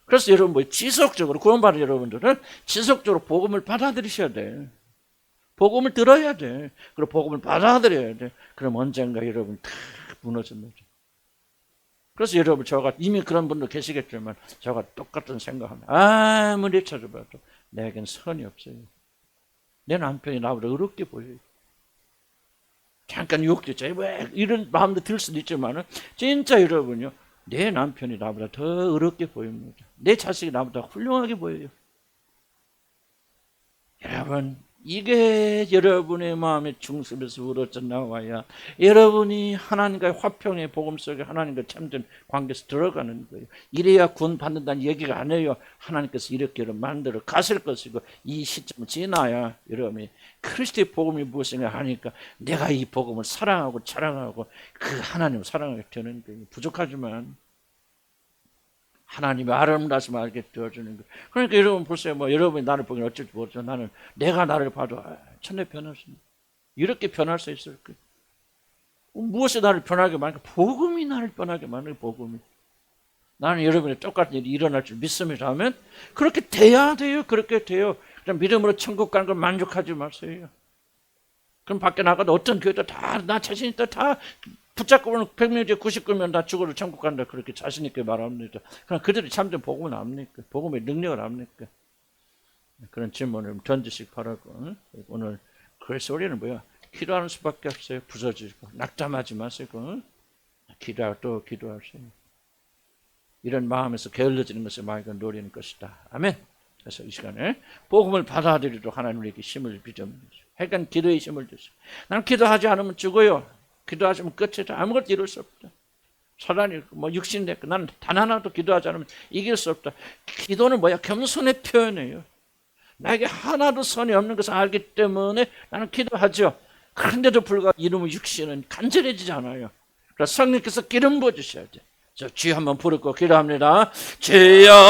그래서 여러분 지속적으로 구원받은 여러분들은 지속적으로 복음을 받아들이셔야 돼. 복음을 들어야 돼. 그리고 복음을 받아들여야 돼. 그럼 언젠가 여러분 다 무너집니다. 그래서 여러분 저가 이미 그런 분도 계시겠지만 저가 똑같은 생각합니다. 아무리 찾아봐도 내겐 선이 없어요. 내 남편이 나보다 어렵게 보여요. 잠깐 유혹되죠. 왜 이런 마음도 들 수도 있지만 진짜 여러분요. 내 남편이 나보다 더 어렵게 보입니다. 내 자식이 나보다 훌륭하게 보여요. 여러분 이게 여러분의 마음의 중심에서 우러져 나와야 여러분이 하나님과의 화평의 복음 속에 하나님과 참된 관계에서 들어가는 거예요. 이래야 구원 받는다는 얘기가 아니에요. 하나님께서 이렇게 만들어 가실 것이고 이 시점을 지나야 여러분이 그리스도의 복음이 무엇인가 하니까 내가 이 복음을 사랑하고 자랑하고 그 하나님을 사랑하게 되는 거예요. 부족하지만 하나님의 아름다움을 알게 되어주는 거예요. 그러니까 여러분 보세요. 뭐 여러분이 나를 보기엔 어쩔지 모르죠. 나는 내가 나를 봐도 천내 변했습니다. 이렇게 변할 수 있을 거예요. 무엇이 나를 변하게 만들까? 복음이 나를 변하게 만들어. 복음이. 나는 여러분이 똑같은 일이 일어날 줄 믿음이라면 그렇게 돼야 돼요. 그렇게 돼요. 그냥 믿음으로 천국 가는 걸 만족하지 마세요. 그럼 밖에 나가도 어떤 교회도 다 나 자신 있다 다 붙잡고 보면 100명 중에 99명 다 죽어도 천국 간다 그렇게 자신 있게 말합니다. 그럼 그들이 참된 복음은 압니까? 복음의 능력을 압니까? 그런 질문을 던지시기 바라고. 오늘 그래서 우리는 뭐야? 기도하는 수밖에 없어요. 부서지고 낙담하지 마시고 기도하고 또 기도하세요. 이런 마음에서 게을러지는 것을 마음과 노리는 것이다. 아멘. 그래서 이 시간에 복음을 받아들이도록 하나님 우리에게 힘을 비춰주십시오. 하여간 기도의 힘을 주시오. 나는 기도하지 않으면 죽어요. 기도하지 않으면 끝이다. 아무것도 이룰 수 없다. 사단이 뭐 육신이 됐고 나는 단 하나도 기도하지 않으면 이길 수 없다. 기도는 뭐야? 겸손의 표현이에요. 나에게 하나도 선이 없는 것을 알기 때문에 나는 기도하죠. 그런데도 불구하고 이놈의 육신은 간절해지지 않아요. 그래서 성령께서 기름 부어주셔야 돼. 저 주여 한번 부르고 기도합니다. 주여